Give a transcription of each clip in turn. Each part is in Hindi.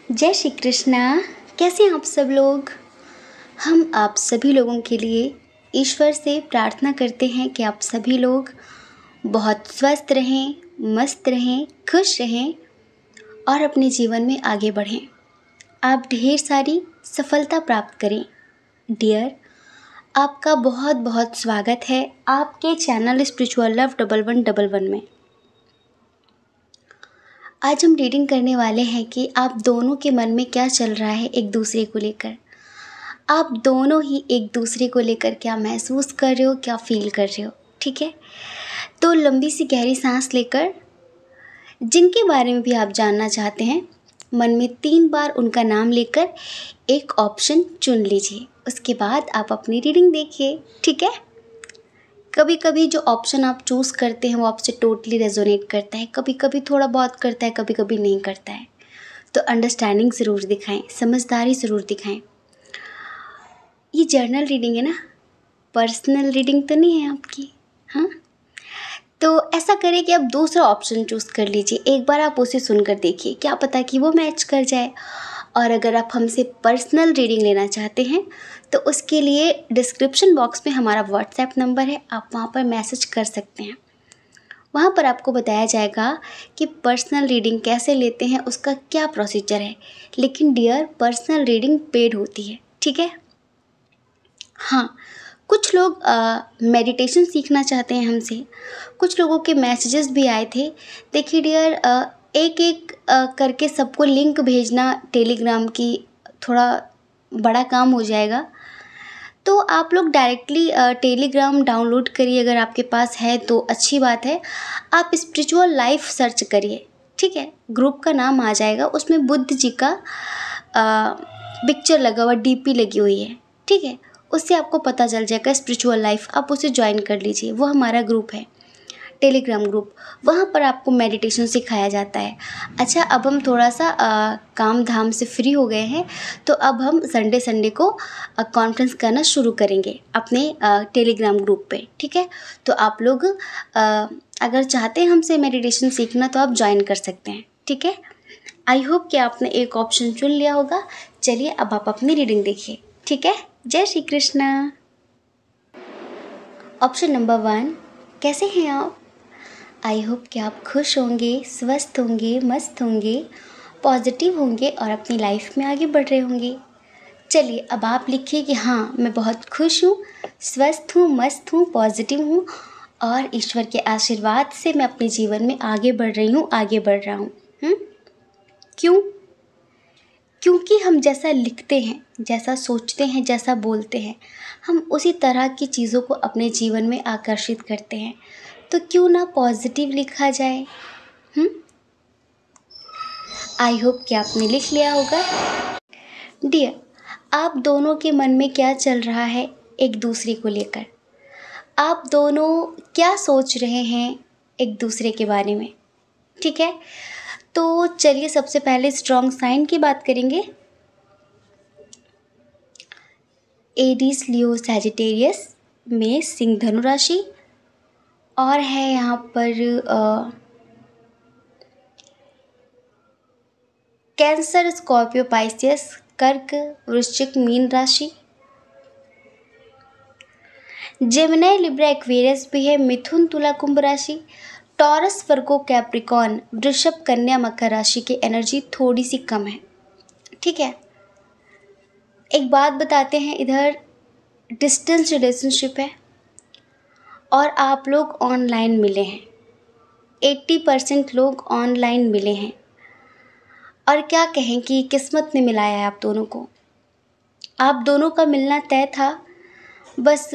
जय श्री कृष्णा। कैसे हैं आप सब लोग। हम आप सभी लोगों के लिए ईश्वर से प्रार्थना करते हैं कि आप सभी लोग बहुत स्वस्थ रहें, मस्त रहें, खुश रहें और अपने जीवन में आगे बढ़ें। आप ढेर सारी सफलता प्राप्त करें। डियर, आपका बहुत बहुत स्वागत है आपके चैनल स्पिरिचुअल लव 1111 में। आज हम रीडिंग करने वाले हैं कि आप दोनों के मन में क्या चल रहा है एक दूसरे को लेकर। आप दोनों ही एक दूसरे को लेकर क्या महसूस कर रहे हो, क्या फील कर रहे हो। ठीक है, तो लंबी सी गहरी सांस लेकर जिनके बारे में भी आप जानना चाहते हैं, मन में 3 बार उनका नाम लेकर एक ऑप्शन चुन लीजिए। उसके बाद आप अपनी रीडिंग देखिए। ठीक है, कभी कभी जो ऑप्शन आप चूज़ करते हैं वो आपसे टोटली रेजोनेट करता है, कभी कभी थोड़ा बहुत करता है, कभी कभी नहीं करता है। तो अंडरस्टैंडिंग ज़रूर दिखाएं, समझदारी ज़रूर दिखाएं। ये जर्नल रीडिंग है ना, पर्सनल रीडिंग तो नहीं है आपकी। हाँ, तो ऐसा करें कि आप दूसरा ऑप्शन चूज़ कर लीजिए। एक बार आप उसे सुनकर देखिए, क्या पता कि वो मैच कर जाए। और अगर आप हमसे पर्सनल रीडिंग लेना चाहते हैं तो उसके लिए डिस्क्रिप्शन बॉक्स में हमारा व्हाट्सएप नंबर है, आप वहाँ पर मैसेज कर सकते हैं। वहाँ पर आपको बताया जाएगा कि पर्सनल रीडिंग कैसे लेते हैं, उसका क्या प्रोसीजर है। लेकिन डियर, पर्सनल रीडिंग पेड होती है। ठीक है। हाँ, कुछ लोग मेडिटेशन सीखना चाहते हैं हमसे। कुछ लोगों के मैसेजेस भी आए थे। देखिए डियर, एक एक करके सबको लिंक भेजना टेलीग्राम की थोड़ा बड़ा काम हो जाएगा। तो आप लोग डायरेक्टली टेलीग्राम डाउनलोड करिए, अगर आपके पास है तो अच्छी बात है। आप स्पिरिचुअल लाइफ सर्च करिए। ठीक है, ग्रुप का नाम आ जाएगा, उसमें बुद्ध जी का पिक्चर लगा हुआ, डीपी लगी हुई है। ठीक है, उससे आपको पता चल जाएगा स्पिरिचुअल लाइफ, आप उसे ज्वाइन कर लीजिए। वो हमारा ग्रुप है, टेलीग्राम ग्रुप। वहाँ पर आपको मेडिटेशन सिखाया जाता है। अच्छा, अब हम थोड़ा सा काम धाम से फ्री हो गए हैं, तो अब हम संडे संडे को कॉन्फ्रेंस करना शुरू करेंगे अपने टेलीग्राम ग्रुप पे। ठीक है, तो आप लोग अगर चाहते हैं हमसे मेडिटेशन सीखना तो आप ज्वाइन कर सकते हैं। ठीक है, आई होप कि आपने एक ऑप्शन चुन लिया होगा। चलिए अब आप अपनी रीडिंग देखिए। ठीक है, जय श्री कृष्णा। ऑप्शन नंबर 1, कैसे हैं आप। आई होप कि आप खुश होंगे, स्वस्थ होंगे, मस्त होंगे, पॉजिटिव होंगे और अपनी लाइफ में आगे बढ़ रहे होंगे। चलिए अब आप लिखिए कि हाँ, मैं बहुत खुश हूँ, स्वस्थ हूँ, मस्त हूँ, पॉजिटिव हूँ और ईश्वर के आशीर्वाद से मैं अपने जीवन में आगे बढ़ रही हूँ, आगे बढ़ रहा हूँ। क्यों? क्योंकि हम जैसा लिखते हैं, जैसा सोचते हैं, जैसा बोलते हैं, हम उसी तरह की चीज़ों को अपने जीवन में आकर्षित करते हैं। तो क्यों ना पॉजिटिव लिखा जाए। आई होप कि आपने लिख लिया होगा। डियर, आप दोनों के मन में क्या चल रहा है एक दूसरे को लेकर। आप दोनों क्या सोच रहे हैं एक दूसरे के बारे में। ठीक है, तो चलिए सबसे पहले स्ट्रॉन्ग साइन की बात करेंगे। एरीज, लियो, सैजिटेरियस, मेष, सिंह, धनु राशि और है यहाँ पर कैंसर, स्कॉर्पियो, पाइसियस, कर्क, वृश्चिक, मीन राशि। जेमिनी, लिब्रा, एक्वेरियस भी है, मिथुन, तुला, कुंभ राशि, टॉरस, वर्गो, कैप्रिकॉर्न, वृषभ, कन्या, मकर राशि की एनर्जी थोड़ी सी कम है। ठीक है, एक बात बताते हैं, इधर डिस्टेंस रिलेशनशिप है और आप लोग ऑनलाइन मिले हैं। 80% लोग ऑनलाइन मिले हैं और क्या कहें कि किस्मत ने मिलाया है आप दोनों को। आप दोनों का मिलना तय था, बस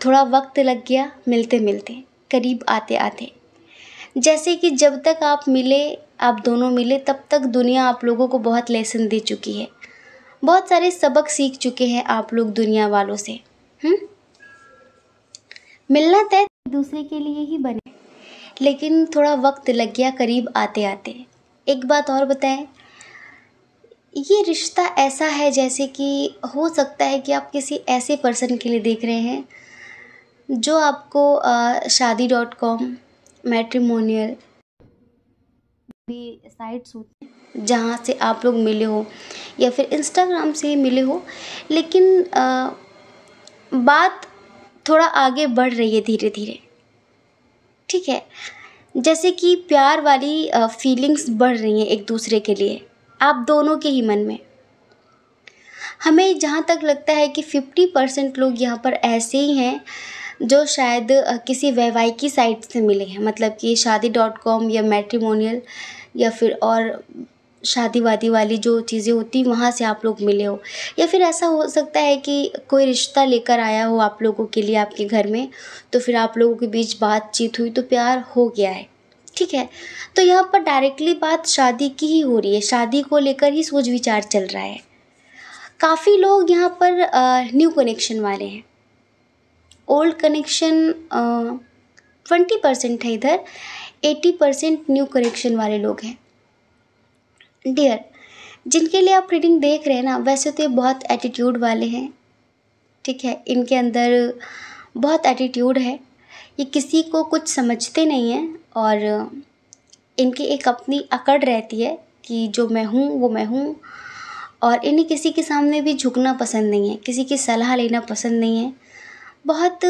थोड़ा वक्त लग गया मिलते मिलते, करीब आते आते। जैसे कि जब तक आप मिले, आप दोनों मिले, तब तक दुनिया आप लोगों को बहुत लेसन दे चुकी है, बहुत सारे सबक सीख चुके हैं आप लोग दुनिया वालों से। मिलना तय एक दूसरे के लिए ही बने, लेकिन थोड़ा वक्त लग गया करीब आते आते। एक बात और बताएं, ये रिश्ता ऐसा है जैसे कि हो सकता है कि आप किसी ऐसे पर्सन के लिए देख रहे हैं जो आपको शादी.com, मैट्रिमोनियल भी साइट्स होती हैं, जहाँ से आप लोग मिले हो या फिर इंस्टाग्राम से ही मिले हो, लेकिन बात थोड़ा आगे बढ़ रही है धीरे धीरे, ठीक है। जैसे कि प्यार वाली फीलिंग्स बढ़ रही हैं एक दूसरे के लिए, आप दोनों के ही मन में। हमें जहाँ तक लगता है कि 50% लोग यहाँ पर ऐसे ही हैं जो शायद किसी वैवाहिकी साइट से मिले हैं, मतलब कि शादी.com या मैट्रिमोनियल या फिर और शादी वादी वाली जो चीज़ें होती वहाँ से आप लोग मिले हो, या फिर ऐसा हो सकता है कि कोई रिश्ता लेकर आया हो आप लोगों के लिए आपके घर में, तो फिर आप लोगों के बीच बातचीत हुई तो प्यार हो गया है, ठीक है। तो यहाँ पर डायरेक्टली बात शादी की ही हो रही है, शादी को लेकर ही सोच विचार चल रहा है। काफ़ी लोग यहाँ पर न्यू कनेक्शन वाले हैं, ओल्ड कनेक्शन 20% है इधर, 80% न्यू कनेक्शन वाले लोग हैं। डियर, जिनके लिए आप रीडिंग देख रहे हैं ना, वैसे तो ये बहुत एटीट्यूड वाले हैं, ठीक है। इनके अंदर बहुत एटीट्यूड है, ये किसी को कुछ समझते नहीं हैं और इनकी एक अपनी अकड़ रहती है कि जो मैं हूँ वो मैं हूँ, और इन्हें किसी के सामने भी झुकना पसंद नहीं है, किसी की सलाह लेना पसंद नहीं है। बहुत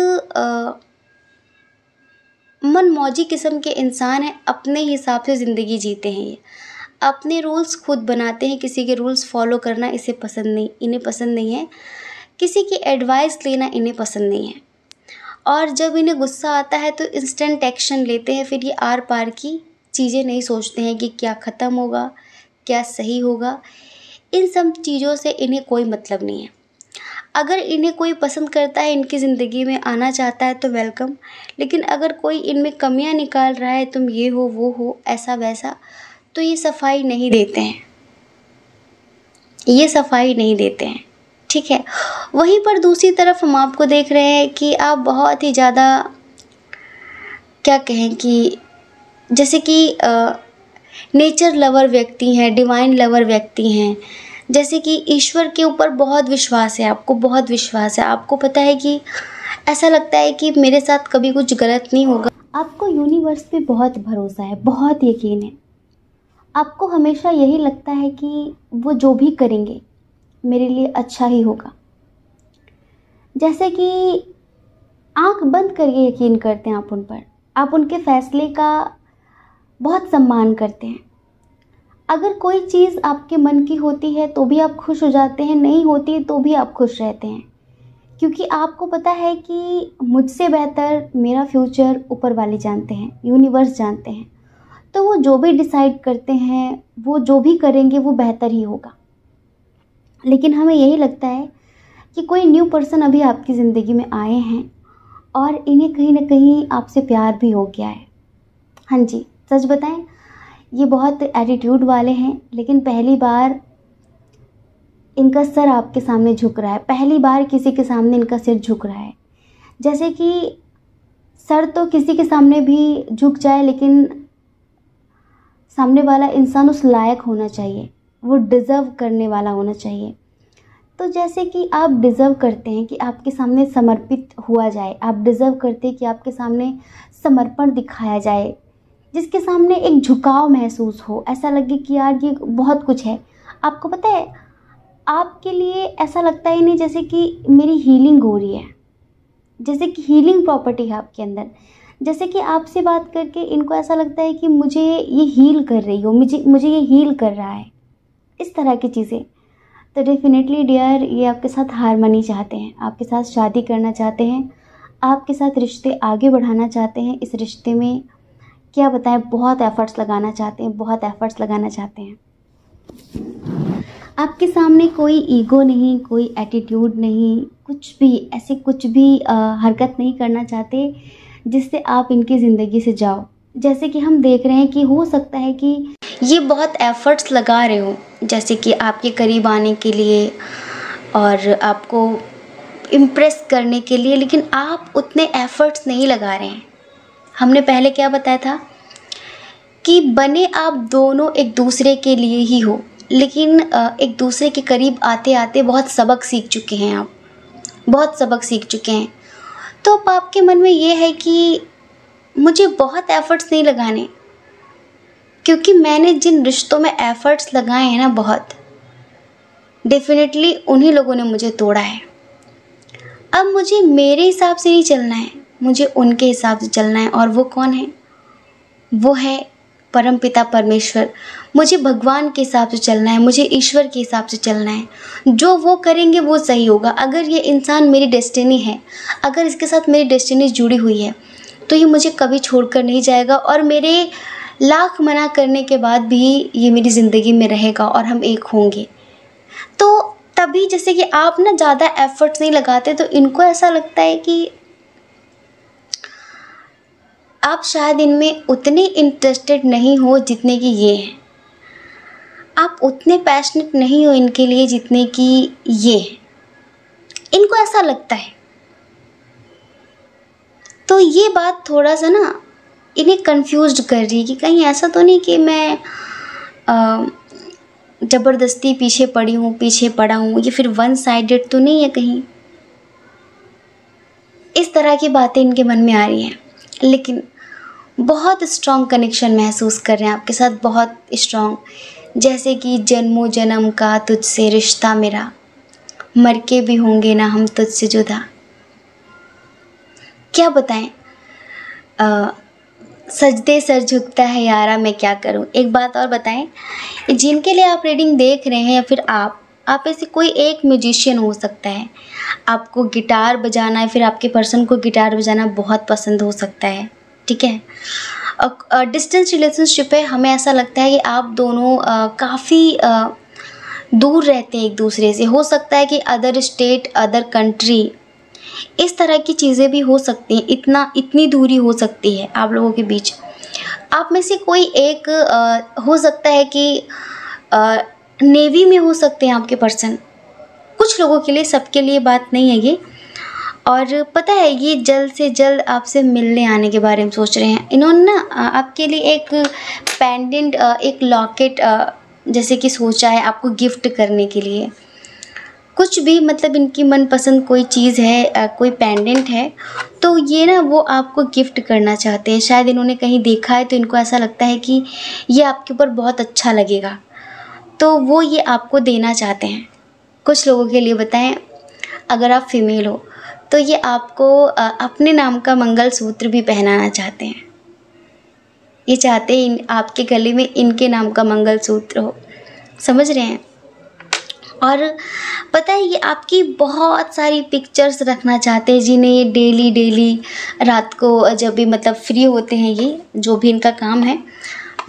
मनमौजी किस्म के इंसान हैं, अपने हिसाब से ज़िंदगी जीते हैं, ये अपने रूल्स खुद बनाते हैं, किसी के रूल्स फॉलो करना इन्हें पसंद नहीं है, किसी की एडवाइस लेना इन्हें पसंद नहीं है। और जब इन्हें गुस्सा आता है तो इंस्टेंट एक्शन लेते हैं, फिर ये आर पार की चीज़ें नहीं सोचते हैं कि क्या ख़त्म होगा, क्या सही होगा। इन सब चीज़ों से इन्हें कोई मतलब नहीं है। अगर इन्हें कोई पसंद करता है, इनकी ज़िंदगी में आना चाहता है तो वेलकम, लेकिन अगर कोई इनमें कमियां निकाल रहा है, तुम ये हो वो हो ऐसा वैसा, तो ये सफाई नहीं देते हैं, ठीक है। वहीं पर दूसरी तरफ हम आपको देख रहे हैं कि आप बहुत ही ज़्यादा क्या कहें कि जैसे कि नेचर लवर व्यक्ति हैं, डिवाइन लवर व्यक्ति हैं, जैसे कि ईश्वर के ऊपर बहुत विश्वास है, आपको बहुत विश्वास है, आपको पता है कि ऐसा लगता है कि मेरे साथ कभी कुछ गलत नहीं होगा। आपको यूनिवर्स पे बहुत भरोसा है, बहुत यकीन है, आपको हमेशा यही लगता है कि वो जो भी करेंगे मेरे लिए अच्छा ही होगा। जैसे कि आंख बंद करके यकीन करते हैं आप उन पर, आप उनके फैसले का बहुत सम्मान करते हैं। अगर कोई चीज़ आपके मन की होती है तो भी आप खुश हो जाते हैं, नहीं होती तो भी आप खुश रहते हैं, क्योंकि आपको पता है कि मुझसे बेहतर मेरा फ्यूचर ऊपर वाले जानते हैं, यूनिवर्स जानते हैं। तो वो जो भी डिसाइड करते हैं, वो जो भी करेंगे वो बेहतर ही होगा। लेकिन हमें यही लगता है कि कोई न्यू पर्सन अभी आपकी ज़िंदगी में आए हैं और इन्हें कहीं ना कहीं आपसे प्यार भी हो गया है। हाँ जी, सच बताएं, ये बहुत एटीट्यूड वाले हैं, लेकिन पहली बार इनका सर आपके सामने झुक रहा है, पहली बार किसी के सामने इनका सिर झुक रहा है। जैसे कि सर तो किसी के सामने भी झुक जाए, लेकिन सामने वाला इंसान उस लायक होना चाहिए, वो डिज़र्व करने वाला होना चाहिए। तो जैसे कि आप डिज़र्व करते हैं कि आपके सामने समर्पित हुआ जाए, आप डिज़र्व करते हैं कि आपके सामने समर्पण दिखाया जाए, जिसके सामने एक झुकाव महसूस हो, ऐसा लगे कि यार ये बहुत कुछ है। आपको पता है, आपके लिए ऐसा लगता ही नहीं जैसे कि मेरी हीलिंग हो रही है, जैसे कि हीलिंग प्रॉपर्टी है आपके अंदर, जैसे कि आपसे बात करके इनको ऐसा लगता है कि मुझे ये हील कर रही हो, मुझे ये हील कर रहा है, इस तरह की चीज़ें। तो डेफिनेटली डियर, ये आपके साथ हारमनी चाहते हैं, आपके साथ शादी करना चाहते हैं, आपके साथ रिश्ते आगे बढ़ाना चाहते हैं। इस रिश्ते में क्या बताएं, बहुत एफ़र्ट्स लगाना चाहते हैं। आपके सामने कोई ईगो नहीं, कोई एटीट्यूड नहीं, कुछ भी हरकत नहीं करना चाहते जिससे आप इनकी ज़िंदगी से जाओ। जैसे कि हम देख रहे हैं कि हो सकता है कि ये बहुत एफ़र्ट्स लगा रहे हो, जैसे कि आपके करीब आने के लिए और आपको इम्प्रेस करने के लिए, लेकिन आप उतने एफ़र्ट्स नहीं लगा रहे हैं। हमने पहले क्या बताया था कि बने आप दोनों एक दूसरे के लिए ही हो, लेकिन एक दूसरे के करीब आते आते बहुत सबक सीख चुके हैं आप, बहुत सबक सीख चुके हैं। तो अब आपके मन में ये है कि मुझे बहुत एफ़र्ट्स नहीं लगाने, क्योंकि मैंने जिन रिश्तों में एफ़र्ट्स लगाए हैं ना बहुत, डेफ़िनेटली उन्हीं लोगों ने मुझे तोड़ा है। अब मुझे मेरे हिसाब से नहीं चलना है, मुझे उनके हिसाब से चलना है। और वो कौन है? वो है परमपिता परमेश्वर। मुझे भगवान के हिसाब से चलना है, मुझे ईश्वर के हिसाब से चलना है। जो वो करेंगे वो सही होगा। अगर ये इंसान मेरी डेस्टिनी है, अगर इसके साथ मेरी डेस्टिनी जुड़ी हुई है, तो ये मुझे कभी छोड़कर नहीं जाएगा और मेरे लाख मना करने के बाद भी ये मेरी ज़िंदगी में रहेगा और हम एक होंगे। तो तभी जैसे कि आप ना ज़्यादा एफ़र्ट्स नहीं लगाते, तो इनको ऐसा लगता है कि आप शायद इनमें उतने इंटरेस्टेड नहीं हो जितने कि ये हैं। आप उतने पैशनेट नहीं हो इनके लिए जितने कि ये हैं। इनको ऐसा लगता है। तो ये बात थोड़ा सा ना इन्हें कंफ्यूज्ड कर रही है कि कहीं ऐसा तो नहीं कि मैं ज़बरदस्ती पीछे पड़ा हूँ, ये फिर वन साइडेड तो नहीं है कहीं। इस तरह की बातें इनके मन में आ रही हैं, लेकिन बहुत स्ट्रॉन्ग कनेक्शन महसूस कर रहे हैं आपके साथ, बहुत स्ट्रॉन्ग। जैसे कि जन्मों जन्म का तुझसे रिश्ता मेरा, मर के भी होंगे ना हम तुझसे जुदा। क्या बताएं, सजदे सर झुकता है यारा मैं क्या करूं। एक बात और बताएं, जिनके लिए आप रीडिंग देख रहे हैं या फिर आप ऐसे कोई एक म्यूजिशियन हो सकता है, आपको गिटार बजाना है, फिर आपके पर्सन को गिटार बजाना बहुत पसंद हो सकता है, ठीक है। डिस्टेंस रिलेशनशिप है, हमें ऐसा लगता है कि आप दोनों काफ़ी दूर रहते हैं एक दूसरे से। हो सकता है कि अदर स्टेट, अदर कंट्री, इस तरह की चीज़ें भी हो सकती हैं। इतनी दूरी हो सकती है आप लोगों के बीच। आप में से कोई एक हो सकता है कि नेवी में हो सकते हैं आपके पर्सन। कुछ लोगों के लिए, सबके लिए बात नहीं है ये। और पता है, ये जल्द से जल्द आपसे मिलने आने के बारे में सोच रहे हैं। इन्होंने ना आपके लिए एक पेंडेंट, एक लॉकेट जैसे कि सोचा है आपको गिफ्ट करने के लिए। कुछ भी, मतलब इनकी मनपसंद कोई चीज़ है, कोई पेंडेंट है, तो ये ना वो आपको गिफ्ट करना चाहते हैं। शायद इन्होंने कहीं देखा है तो इनको ऐसा लगता है कि ये आपके ऊपर बहुत अच्छा लगेगा, तो वो ये आपको देना चाहते हैं। कुछ लोगों के लिए बताएं, अगर आप फीमेल हो तो ये आपको अपने नाम का मंगलसूत्र भी पहनाना चाहते हैं। ये चाहते हैं आपके गले में इनके नाम का मंगलसूत्र हो। समझ रहे हैं? और पता है, ये आपकी बहुत सारी पिक्चर्स रखना चाहते हैं, जिन्हें ये डेली रात को जब भी मतलब फ्री होते हैं, ये जो भी इनका काम है,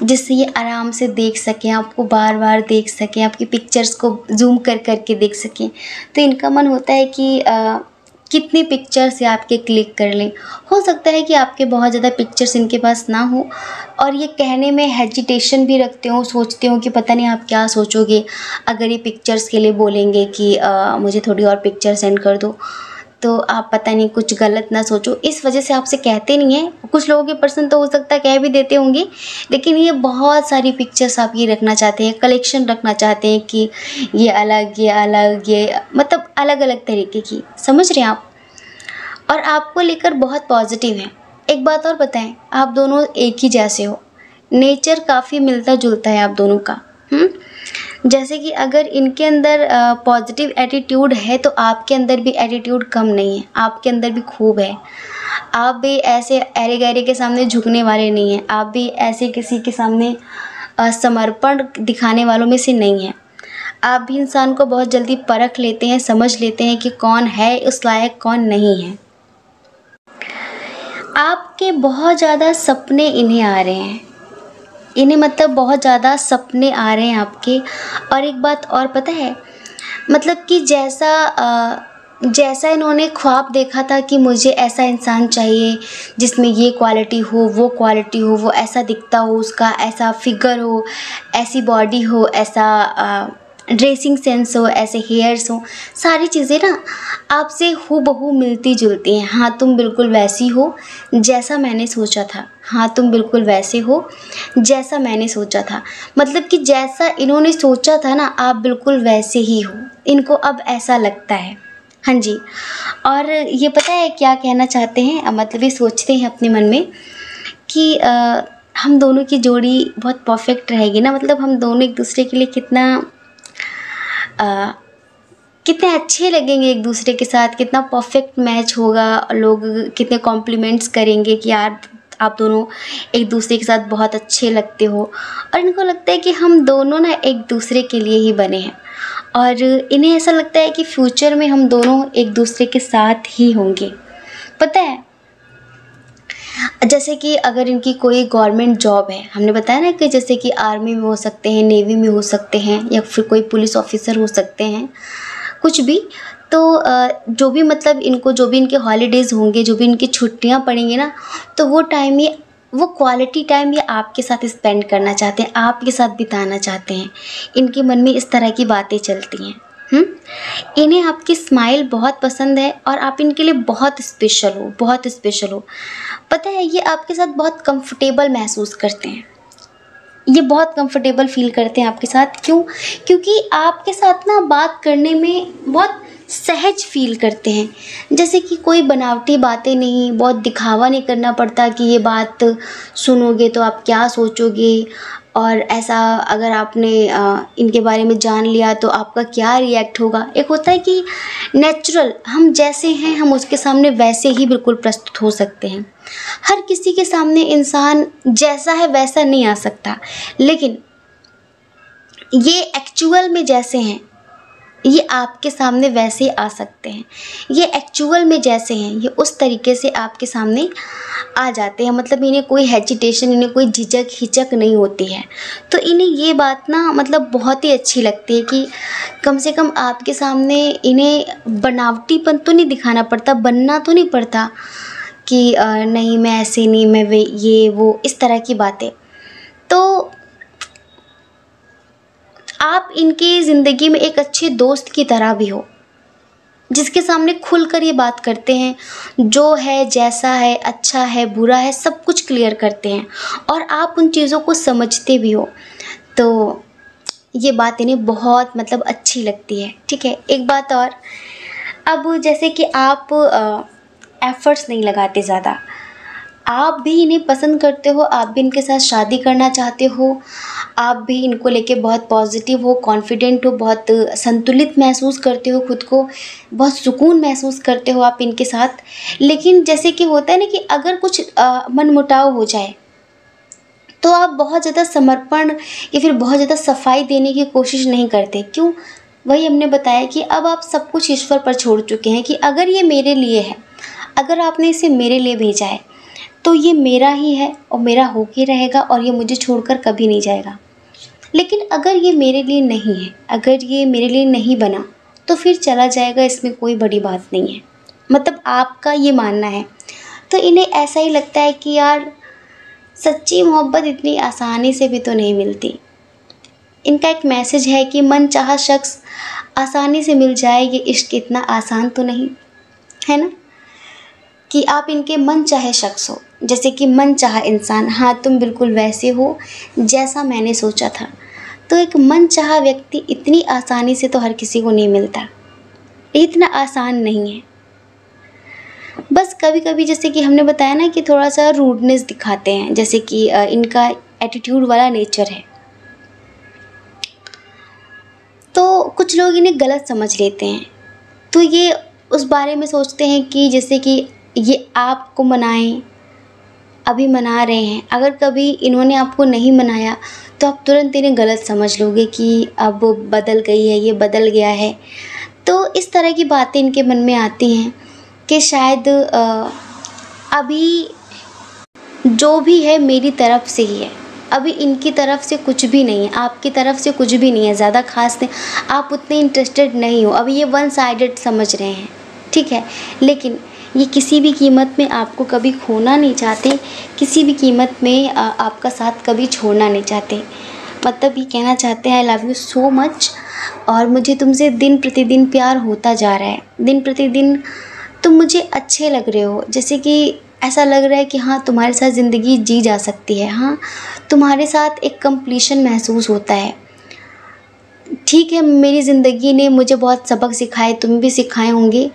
जिससे ये आराम से देख सकें, आपको बार बार देख सकें, आपकी पिक्चर्स को जूम कर के देख सकें। तो इनका मन होता है कि कितनी पिक्चर्स ये आपके क्लिक कर लें। हो सकता है कि आपके बहुत ज़्यादा पिक्चर्स इनके पास ना हो और ये कहने में हेजिटेशन भी रखते हो, सोचते हो कि पता नहीं आप क्या सोचोगे अगर ये पिक्चर्स के लिए बोलेंगे कि मुझे थोड़ी और पिक्चर सेंड कर दो, तो आप पता नहीं कुछ गलत ना सोचो, इस वजह से आपसे कहते नहीं हैं। कुछ लोगों के पर्सन तो हो सकता है कह भी देते होंगे, लेकिन ये बहुत सारी पिक्चर्स आप ये रखना चाहते हैं, कलेक्शन रखना चाहते हैं कि ये अलग, ये मतलब अलग अलग तरीके की। समझ रहे हैं आप? और आपको लेकर बहुत पॉजिटिव हैं। एक बात और बताएं, आप दोनों एक ही जैसे हो, नेचर काफ़ी मिलता जुलता है आप दोनों का। जैसे कि अगर इनके अंदर पॉजिटिव एटीट्यूड है तो आपके अंदर भी एटीट्यूड कम नहीं है, आपके अंदर भी खूब है। आप भी ऐसे अरे गहरे के सामने झुकने वाले नहीं हैं, आप भी ऐसे किसी के सामने समर्पण दिखाने वालों में से नहीं हैं। आप भी इंसान को बहुत जल्दी परख लेते हैं, समझ लेते हैं कि कौन है उस लायक, कौन नहीं है। आपके बहुत ज़्यादा सपने इन्हें आ रहे हैं, इन्हें मतलब बहुत ज़्यादा सपने आ रहे हैं आपके। और एक बात और पता है, मतलब कि जैसा इन्होंने ख्वाब देखा था कि मुझे ऐसा इंसान चाहिए जिसमें ये क्वालिटी हो, वो क्वालिटी हो, वो ऐसा दिखता हो, उसका ऐसा फिगर हो, ऐसी बॉडी हो, ऐसा ड्रेसिंग सेंस हो, ऐसे हेयर्स हो, सारी चीज़ें ना आपसे हूबहू मिलती जुलती हैं। हाँ, तुम बिल्कुल वैसी हो जैसा मैंने सोचा था। हाँ, तुम बिल्कुल वैसे हो जैसा मैंने सोचा था। मतलब कि जैसा इन्होंने सोचा था ना, आप बिल्कुल वैसे ही हो। इनको अब ऐसा लगता है। हाँ जी। और ये पता है क्या कहना चाहते हैं, मतलब ये सोचते हैं अपने मन में कि हम दोनों की जोड़ी बहुत परफेक्ट रहेगी ना, मतलब हम दोनों एक दूसरे के लिए अ, कितने अच्छे लगेंगे एक दूसरे के साथ, कितना परफेक्ट मैच होगा, लोग कितने कॉम्प्लीमेंट्स करेंगे कि यार आप दोनों एक दूसरे के साथ बहुत अच्छे लगते हो। और इनको लगता है कि हम दोनों ना एक दूसरे के लिए ही बने हैं, और इन्हें ऐसा लगता है कि फ्यूचर में हम दोनों एक दूसरे के साथ ही होंगे। पता है, जैसे कि अगर इनकी कोई गवर्नमेंट जॉब है, हमने बताया ना कि जैसे कि आर्मी में हो सकते हैं, नेवी में हो सकते हैं, या फिर कोई पुलिस ऑफिसर हो सकते हैं, कुछ भी। तो जो भी मतलब इनको जो भी इनके हॉलीडेज़ होंगे, जो भी इनकी छुट्टियां पड़ेंगी ना, तो वो टाइम ये वो क्वालिटी टाइम ये आपके साथ स्पेंड करना चाहते हैं, आपके साथ बिताना चाहते हैं। इनके मन में इस तरह की बातें चलती हैं। इन्हें आपकी स्माइल बहुत पसंद है और आप इनके लिए बहुत स्पेशल हो, बहुत स्पेशल हो। पता है, ये आपके साथ बहुत कंफर्टेबल महसूस करते हैं, ये बहुत कंफर्टेबल फील करते हैं आपके साथ। क्यों? क्योंकि आपके साथ ना बात करने में बहुत सहज फील करते हैं। जैसे कि कोई बनावटी बातें नहीं, बहुत दिखावा नहीं करना पड़ता कि ये बात सुनोगे तो आप क्या सोचोगे, और ऐसा अगर आपने इनके बारे में जान लिया तो आपका क्या रिएक्ट होगा। एक होता है कि नेचुरल, हम जैसे हैं हम उसके सामने वैसे ही बिल्कुल प्रस्तुत हो सकते हैं। हर किसी के सामने इंसान जैसा है वैसा नहीं आ सकता, लेकिन ये एक्चुअल में जैसे हैं ये आपके सामने वैसे आ सकते हैं। ये एक्चुअल में जैसे हैं ये उस तरीके से आपके सामने आ जाते हैं। मतलब इन्हें कोई हेजिटेशन, इन्हें कोई झिझक हिचक नहीं होती है। तो इन्हें ये बात ना मतलब बहुत ही अच्छी लगती है कि कम से कम आपके सामने इन्हें बनावटीपन तो नहीं दिखाना पड़ता, बनना तो नहीं पड़ता कि नहीं मैं ऐसे नहीं, मैं वे ये वो इस तरह की बातें। तो आप इनकी ज़िंदगी में एक अच्छे दोस्त की तरह भी हो, जिसके सामने खुलकर ये बात करते हैं, जो है जैसा है, अच्छा है बुरा है, सब कुछ क्लियर करते हैं, और आप उन चीज़ों को समझते भी हो। तो ये बात इन्हें बहुत मतलब अच्छी लगती है। ठीक है, एक बात और, अब जैसे कि आप एफ़र्ट्स नहीं लगाते ज़्यादा, आप भी इन्हें पसंद करते हो, आप भी इनके साथ शादी करना चाहते हो, आप भी इनको लेके बहुत पॉजिटिव हो, कॉन्फिडेंट हो, बहुत संतुलित महसूस करते हो खुद को, बहुत सुकून महसूस करते हो आप इनके साथ। लेकिन जैसे कि होता है ना कि अगर कुछ मनमुटाव हो जाए तो आप बहुत ज़्यादा समर्पण या फिर बहुत ज़्यादा सफाई देने की कोशिश नहीं करते। क्यों? वही हमने बताया कि अब आप सब कुछ ईश्वर पर छोड़ चुके हैं कि अगर ये मेरे लिए है, अगर आपने इसे मेरे लिए भेजा है तो ये मेरा ही है और मेरा हो के रहेगा, और ये मुझे छोड़कर कभी नहीं जाएगा। लेकिन अगर ये मेरे लिए नहीं है, अगर ये मेरे लिए नहीं बना, तो फिर चला जाएगा, इसमें कोई बड़ी बात नहीं है। मतलब आपका ये मानना है। तो इन्हें ऐसा ही लगता है कि यार सच्ची मोहब्बत इतनी आसानी से भी तो नहीं मिलती। इनका एक मैसेज है कि मनचाहा शख्स आसानी से मिल जाए, ये इश्क इतना आसान तो नहीं है ना, कि आप इनके मन चाहे शख्स हो, जैसे कि मन चाहा इंसान। हाँ, तुम बिल्कुल वैसे हो जैसा मैंने सोचा था। तो एक मन चाहा व्यक्ति इतनी आसानी से तो हर किसी को नहीं मिलता, इतना आसान नहीं है। बस कभी कभी जैसे कि हमने बताया ना कि थोड़ा सा रूडनेस दिखाते हैं, जैसे कि इनका एटीट्यूड वाला नेचर है, तो कुछ लोग इन्हें गलत समझ लेते हैं। तो ये उस बारे में सोचते हैं कि जैसे कि ये आपको मनाएं, अभी मना रहे हैं, अगर कभी इन्होंने आपको नहीं मनाया तो आप तुरंत इन्हें गलत समझ लोगे कि अब बदल गई है, ये बदल गया है। तो इस तरह की बातें इनके मन में आती हैं कि शायद अभी जो भी है मेरी तरफ से ही है, अभी इनकी तरफ से कुछ भी नहीं है, आपकी तरफ से कुछ भी नहीं है, ज़्यादा खास नहीं, आप उतने इंटरेस्टेड नहीं हो, अभी ये वन साइडेड समझ रहे हैं। ठीक है, लेकिन ये किसी भी कीमत में आपको कभी खोना नहीं चाहते, किसी भी कीमत में आपका साथ कभी छोड़ना नहीं चाहते। मतलब ये कहना चाहते हैं I love you so much, और मुझे तुमसे दिन प्रतिदिन प्यार होता जा रहा है, दिन प्रतिदिन तुम मुझे अच्छे लग रहे हो। जैसे कि ऐसा लग रहा है कि हाँ तुम्हारे साथ ज़िंदगी जी जा सकती है, हाँ तुम्हारे साथ एक कंप्लीशन महसूस होता है। ठीक है, मेरी ज़िंदगी ने मुझे बहुत सबक सिखाए, तुम्हें भी सिखाए होंगे,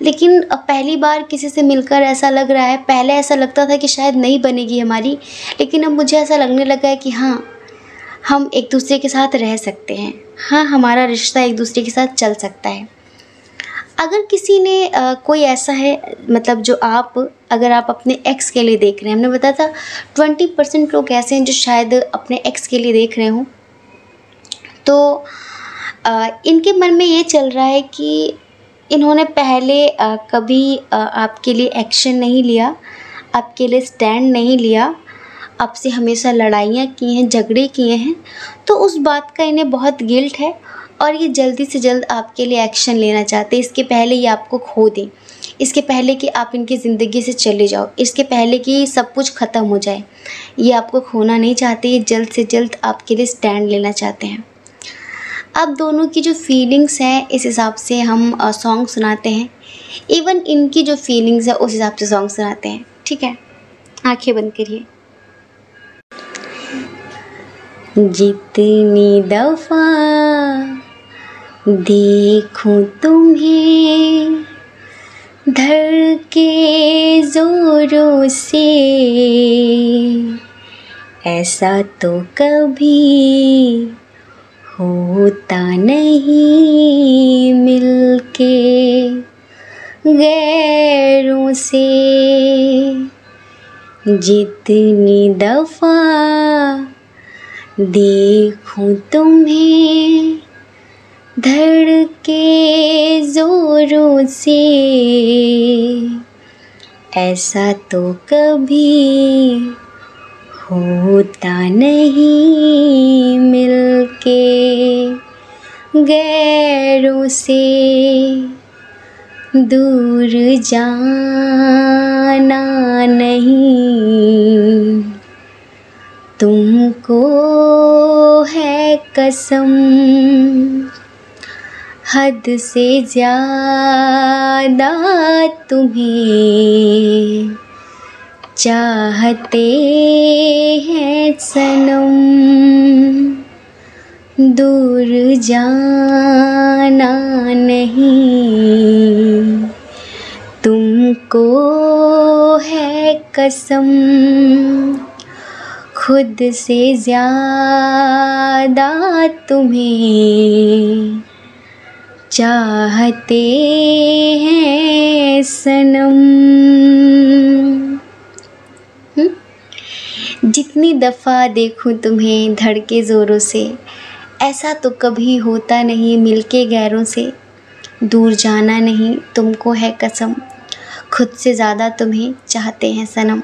लेकिन अब पहली बार किसी से मिलकर ऐसा लग रहा है, पहले ऐसा लगता था कि शायद नहीं बनेगी हमारी, लेकिन अब मुझे ऐसा लगने लगा है कि हाँ, हम एक दूसरे के साथ रह सकते हैं, हाँ, हमारा रिश्ता एक दूसरे के साथ चल सकता है। अगर किसी ने कोई ऐसा है, मतलब जो अगर आप अपने एक्स के लिए देख रहे हैं, हमने बताया था 20% लोग ऐसे हैं जो शायद अपने एक्स के लिए देख रहे हों, तो इनके मन में ये चल रहा है कि इन्होंने पहले कभी आपके लिए एक्शन नहीं लिया, आपके लिए स्टैंड नहीं लिया, आपसे हमेशा लड़ाइयाँ की हैं, झगड़े किए हैं, तो उस बात का इन्हें बहुत गिल्ट है और ये जल्दी से जल्द आपके लिए एक्शन लेना चाहते हैं। इसके पहले ये आपको खो दें, इसके पहले कि आप इनकी ज़िंदगी से चले जाओ, इसके पहले कि सब कुछ ख़त्म हो जाए, ये आपको खोना नहीं चाहते, ये जल्द से जल्द आपके लिए स्टैंड लेना चाहते हैं। अब दोनों की जो फीलिंग्स हैं इस हिसाब से हम सॉन्ग सुनाते हैं, इवन इनकी जो फीलिंग्स है उस हिसाब से सॉन्ग सुनाते हैं, ठीक है। आंखें बंद करिए। जितनी दफ़ा देखूं तुम्हें धड़के ज़ोरों से, ऐसा तो कभी होता नहीं मिलके गैरों से। जितनी दफ़ा देखूं तुम्हें धड़के ज़ोरों से, ऐसा तो कभी होता नहीं मिलके गैरों से। दूर जाना नहीं, तुमको है कसम, हद से ज़्यादा तुम्हें चाहते हैं सनम। दूर जाना नहीं, तुमको है कसम, खुद से ज़्यादा तुम्हें चाहते हैं सनम। जितनी दफ़ा देखूं तुम्हें धड़के ज़ोरों से, ऐसा तो कभी होता नहीं मिलके गैरों से। दूर जाना नहीं, तुमको है कसम, खुद से ज़्यादा तुम्हें चाहते हैं सनम।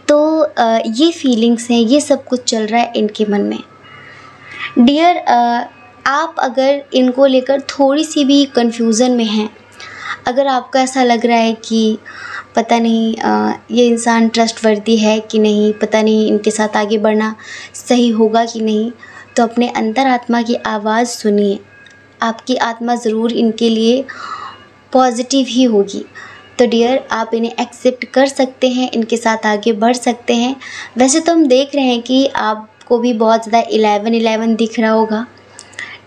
तो ये फीलिंग्स हैं, ये सब कुछ चल रहा है इनके मन में। डियर, आप अगर इनको लेकर थोड़ी सी भी कन्फ्यूज़न में हैं, अगर आपको ऐसा लग रहा है कि पता नहीं ये इंसान ट्रस्टवर्दी है कि नहीं, पता नहीं इनके साथ आगे बढ़ना सही होगा कि नहीं, तो अपने अंतरात्मा की आवाज़ सुनिए। आपकी आत्मा ज़रूर इनके लिए पॉजिटिव ही होगी। तो डियर, आप इन्हें एक्सेप्ट कर सकते हैं, इनके साथ आगे बढ़ सकते हैं। वैसे तो हम देख रहे हैं कि आपको भी बहुत ज़्यादा 1111 दिख रहा होगा,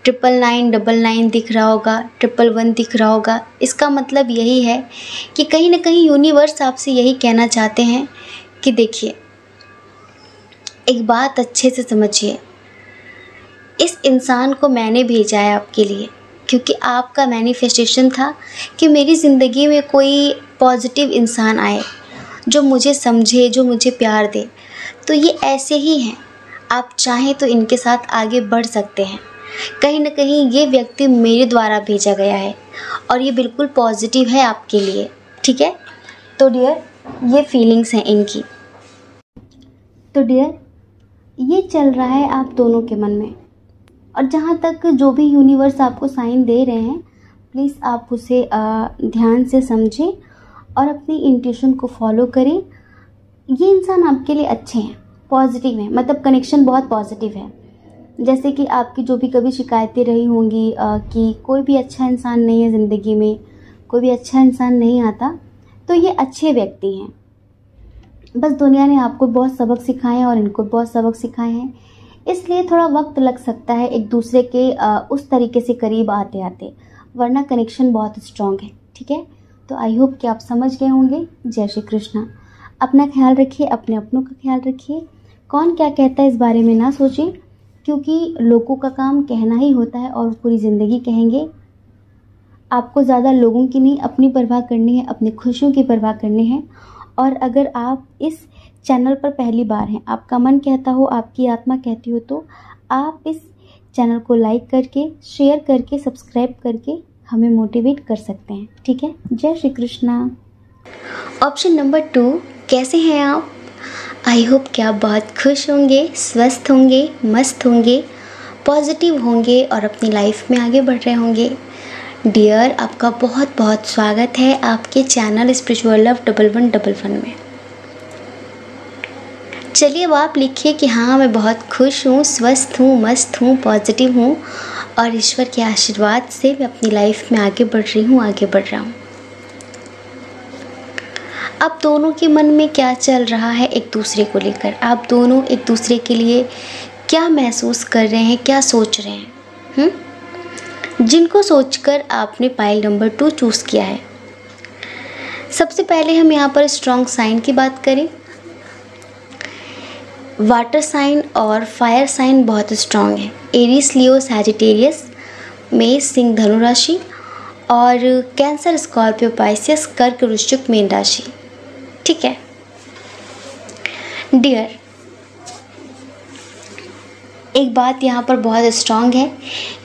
999 दिख रहा होगा, 111 दिख रहा होगा। इसका मतलब यही है कि कहीं ना कहीं यूनिवर्स आपसे यही कहना चाहते हैं कि देखिए, एक बात अच्छे से समझिए, इस इंसान को मैंने भेजा है आपके लिए, क्योंकि आपका मैनिफेस्टेशन था कि मेरी ज़िंदगी में कोई पॉजिटिव इंसान आए जो मुझे समझे, जो मुझे प्यार दे। तो ये ऐसे ही हैं, आप चाहें तो इनके साथ आगे बढ़ सकते हैं। कहीं ना कहीं ये व्यक्ति मेरे द्वारा भेजा गया है और ये बिल्कुल पॉजिटिव है आपके लिए, ठीक है। तो डियर, ये फीलिंग्स हैं इनकी। तो डियर, ये चल रहा है आप दोनों के मन में, और जहाँ तक जो भी यूनिवर्स आपको साइन दे रहे हैं, प्लीज़ आप उसे ध्यान से समझें और अपनी इंट्यूशन को फॉलो करें। ये इंसान आपके लिए अच्छे हैं, पॉजिटिव हैं, मतलब कनेक्शन बहुत पॉजिटिव है। जैसे कि आपकी जो भी कभी शिकायतें रही होंगी कि कोई भी अच्छा इंसान नहीं है ज़िंदगी में, कोई भी अच्छा इंसान नहीं आता, तो ये अच्छे व्यक्ति हैं। बस दुनिया ने आपको बहुत सबक सिखाए हैं और इनको बहुत सबक सिखाए हैं। इसलिए थोड़ा वक्त लग सकता है एक दूसरे के उस तरीके से करीब आते आते, वरना कनेक्शन बहुत स्ट्रॉन्ग है। ठीक है, तो आई होप कि आप समझ गए होंगे। जय श्री कृष्णा। अपना ख्याल रखिए, अपने अपनों का ख्याल रखिए। कौन क्या कहता है इस बारे में ना सोचें, क्योंकि लोगों का काम कहना ही होता है और पूरी ज़िंदगी कहेंगे। आपको ज़्यादा लोगों की नहीं, अपनी परवाह करनी है, अपनी खुशियों की परवाह करनी है। और अगर आप इस चैनल पर पहली बार हैं, आपका मन कहता हो, आपकी आत्मा कहती हो, तो आप इस चैनल को लाइक करके, शेयर करके, सब्सक्राइब करके हमें मोटिवेट कर सकते हैं। ठीक है, जय श्री कृष्णा। ऑप्शन नंबर 2, कैसे हैं आप? आई होप कि आप बहुत खुश होंगे, स्वस्थ होंगे, मस्त होंगे, पॉजिटिव होंगे और अपनी लाइफ में आगे बढ़ रहे होंगे। डियर, आपका बहुत बहुत स्वागत है आपके चैनल स्पिरिचुअल लव 1111 में। चलिए अब आप लिखिए कि हाँ, मैं बहुत खुश हूँ, स्वस्थ हूँ, मस्त हूँ, पॉजिटिव हूँ और ईश्वर के आशीर्वाद से मैं अपनी लाइफ में आगे बढ़ रही हूँ, आगे बढ़ रहा हूँ। आप दोनों के मन में क्या चल रहा है एक दूसरे को लेकर? आप दोनों एक दूसरे के लिए क्या महसूस कर रहे हैं, क्या सोच रहे हैं? जिनको सोचकर आपने पाइल नंबर 2 चूज़ किया है। सबसे पहले हम यहाँ पर स्ट्रॉन्ग साइन की बात करें। वाटर साइन और फायर साइन बहुत स्ट्रॉन्ग है। एरीज, लियो, सैजिटेरियस, मेष, सिंह, धनु राशि और कैंसर, स्कॉर्पियो, पाइसियस, कर्क, वृश्चिक, मीन राशि। ठीक है डियर, एक बात यहाँ पर बहुत स्ट्रॉन्ग है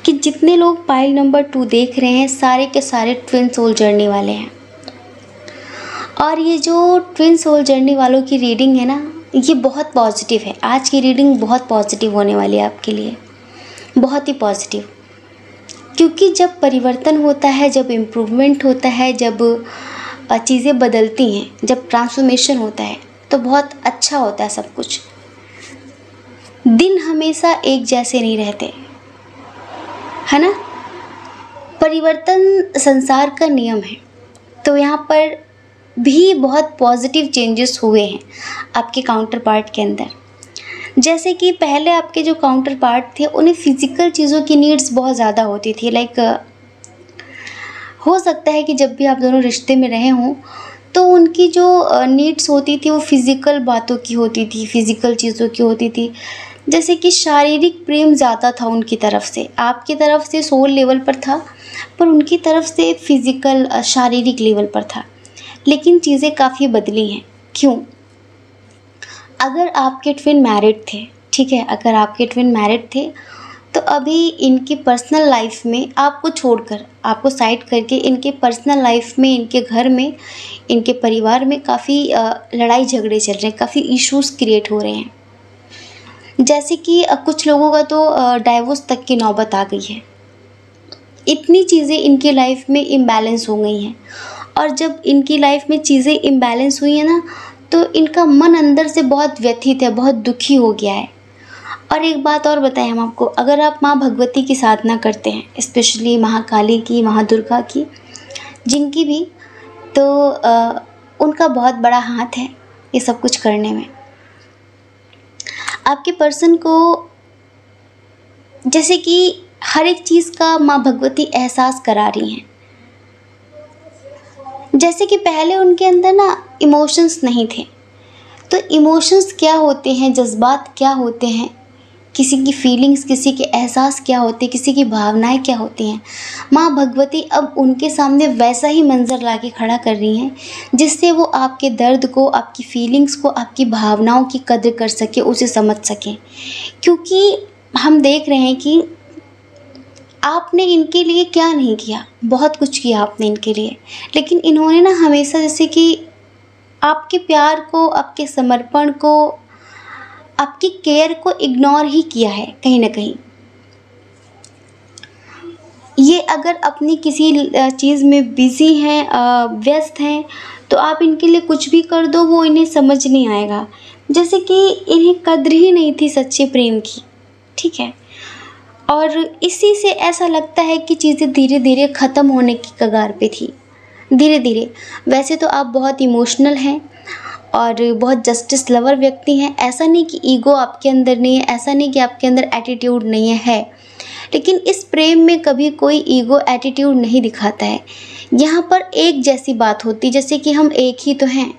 कि जितने लोग पाइल नंबर 2 देख रहे हैं, सारे के सारे ट्विन सोल जर्नी वाले हैं। और ये जो ट्विन सोल जर्नी वालों की रीडिंग है ना, ये बहुत पॉजिटिव है। आज की रीडिंग बहुत पॉजिटिव होने वाली है आपके लिए, बहुत ही पॉजिटिव। क्योंकि जब परिवर्तन होता है, जब इम्प्रूवमेंट होता है, जब चीज़ें बदलती हैं, जब ट्रांसफॉर्मेशन होता है, तो बहुत अच्छा होता है सब कुछ। दिन हमेशा एक जैसे नहीं रहते, है ना। परिवर्तन संसार का नियम है। तो यहाँ पर भी बहुत पॉजिटिव चेंजेस हुए हैं आपके काउंटर पार्ट के अंदर। जैसे कि पहले आपके जो काउंटर पार्ट थे, उन्हें फिज़िकल चीज़ों की नीड्स बहुत ज़्यादा होती थी। लाइक हो सकता है कि जब भी आप दोनों रिश्ते में रहे हों, तो उनकी जो नीड्स होती थी वो फिज़िकल बातों की होती थी, फिज़िकल चीज़ों की होती थी। जैसे कि शारीरिक प्रेम ज़्यादा था उनकी तरफ से, आपकी तरफ से सोल लेवल पर था, पर उनकी तरफ से फिज़िकल, शारीरिक लेवल पर था। लेकिन चीज़ें काफ़ी बदली हैं। क्यों? अगर आपके ट्विन मैरिड थे, ठीक है, अगर आपके ट्विन मैरिड थे, तो अभी इनकी पर्सनल लाइफ में आपको छोड़कर, आपको साइड करके, इनके पर्सनल लाइफ में, इनके घर में, इनके परिवार में काफ़ी लड़ाई झगड़े चल रहे हैं, काफ़ी इश्यूज़ क्रिएट हो रहे हैं। जैसे कि कुछ लोगों का तो डाइवोर्स तक की नौबत आ गई है। इतनी चीज़ें इनकी लाइफ में इम्बैलेंस हो गई हैं। और जब इनकी लाइफ में चीज़ें इम्बैलेंस हुई हैं ना, तो इनका मन अंदर से बहुत व्यथित है, बहुत दुखी हो गया है। और एक बात और बताएं हम आपको, अगर आप माँ भगवती की साधना करते हैं, स्पेशली महाकाली की, महादुर्गा की, जिनकी भी, तो उनका बहुत बड़ा हाथ है ये सब कुछ करने में। आपके पर्सन को जैसे कि हर एक चीज़ का माँ भगवती एहसास करा रही हैं। जैसे कि पहले उनके अंदर ना इमोशंस नहीं थे। तो इमोशंस क्या होते हैं, जज्बात क्या होते हैं, किसी की फीलिंग्स, किसी के एहसास क्या होते हैं, किसी की भावनाएं क्या होती हैं, माँ भगवती अब उनके सामने वैसा ही मंजर ला के खड़ा कर रही हैं, जिससे वो आपके दर्द को, आपकी फीलिंग्स को, आपकी भावनाओं की कद्र कर सके, उसे समझ सकें। क्योंकि हम देख रहे हैं कि आपने इनके लिए क्या नहीं किया, बहुत कुछ किया आपने इनके लिए, लेकिन इन्होंने ना हमेशा जैसे कि आपके प्यार को, आपके समर्पण को, आपकी केयर को इग्नोर ही किया है कहीं ना कहीं। ये अगर अपनी किसी चीज़ में बिज़ी हैं, व्यस्त हैं, तो आप इनके लिए कुछ भी कर दो, वो इन्हें समझ नहीं आएगा। जैसे कि इन्हें कद्र ही नहीं थी सच्चे प्रेम की, ठीक है। और इसी से ऐसा लगता है कि चीज़ें धीरे धीरे ख़त्म होने की कगार पे थी, धीरे धीरे। वैसे तो आप बहुत इमोशनल हैं और बहुत जस्टिस लवर व्यक्ति हैं। ऐसा नहीं कि ईगो आपके अंदर नहीं है, ऐसा नहीं कि आपके अंदर एटीट्यूड नहीं है, लेकिन इस प्रेम में कभी कोई ईगो एटीट्यूड नहीं दिखाता है। यहाँ पर एक जैसी बात होती है, जैसे कि हम एक ही तो हैं।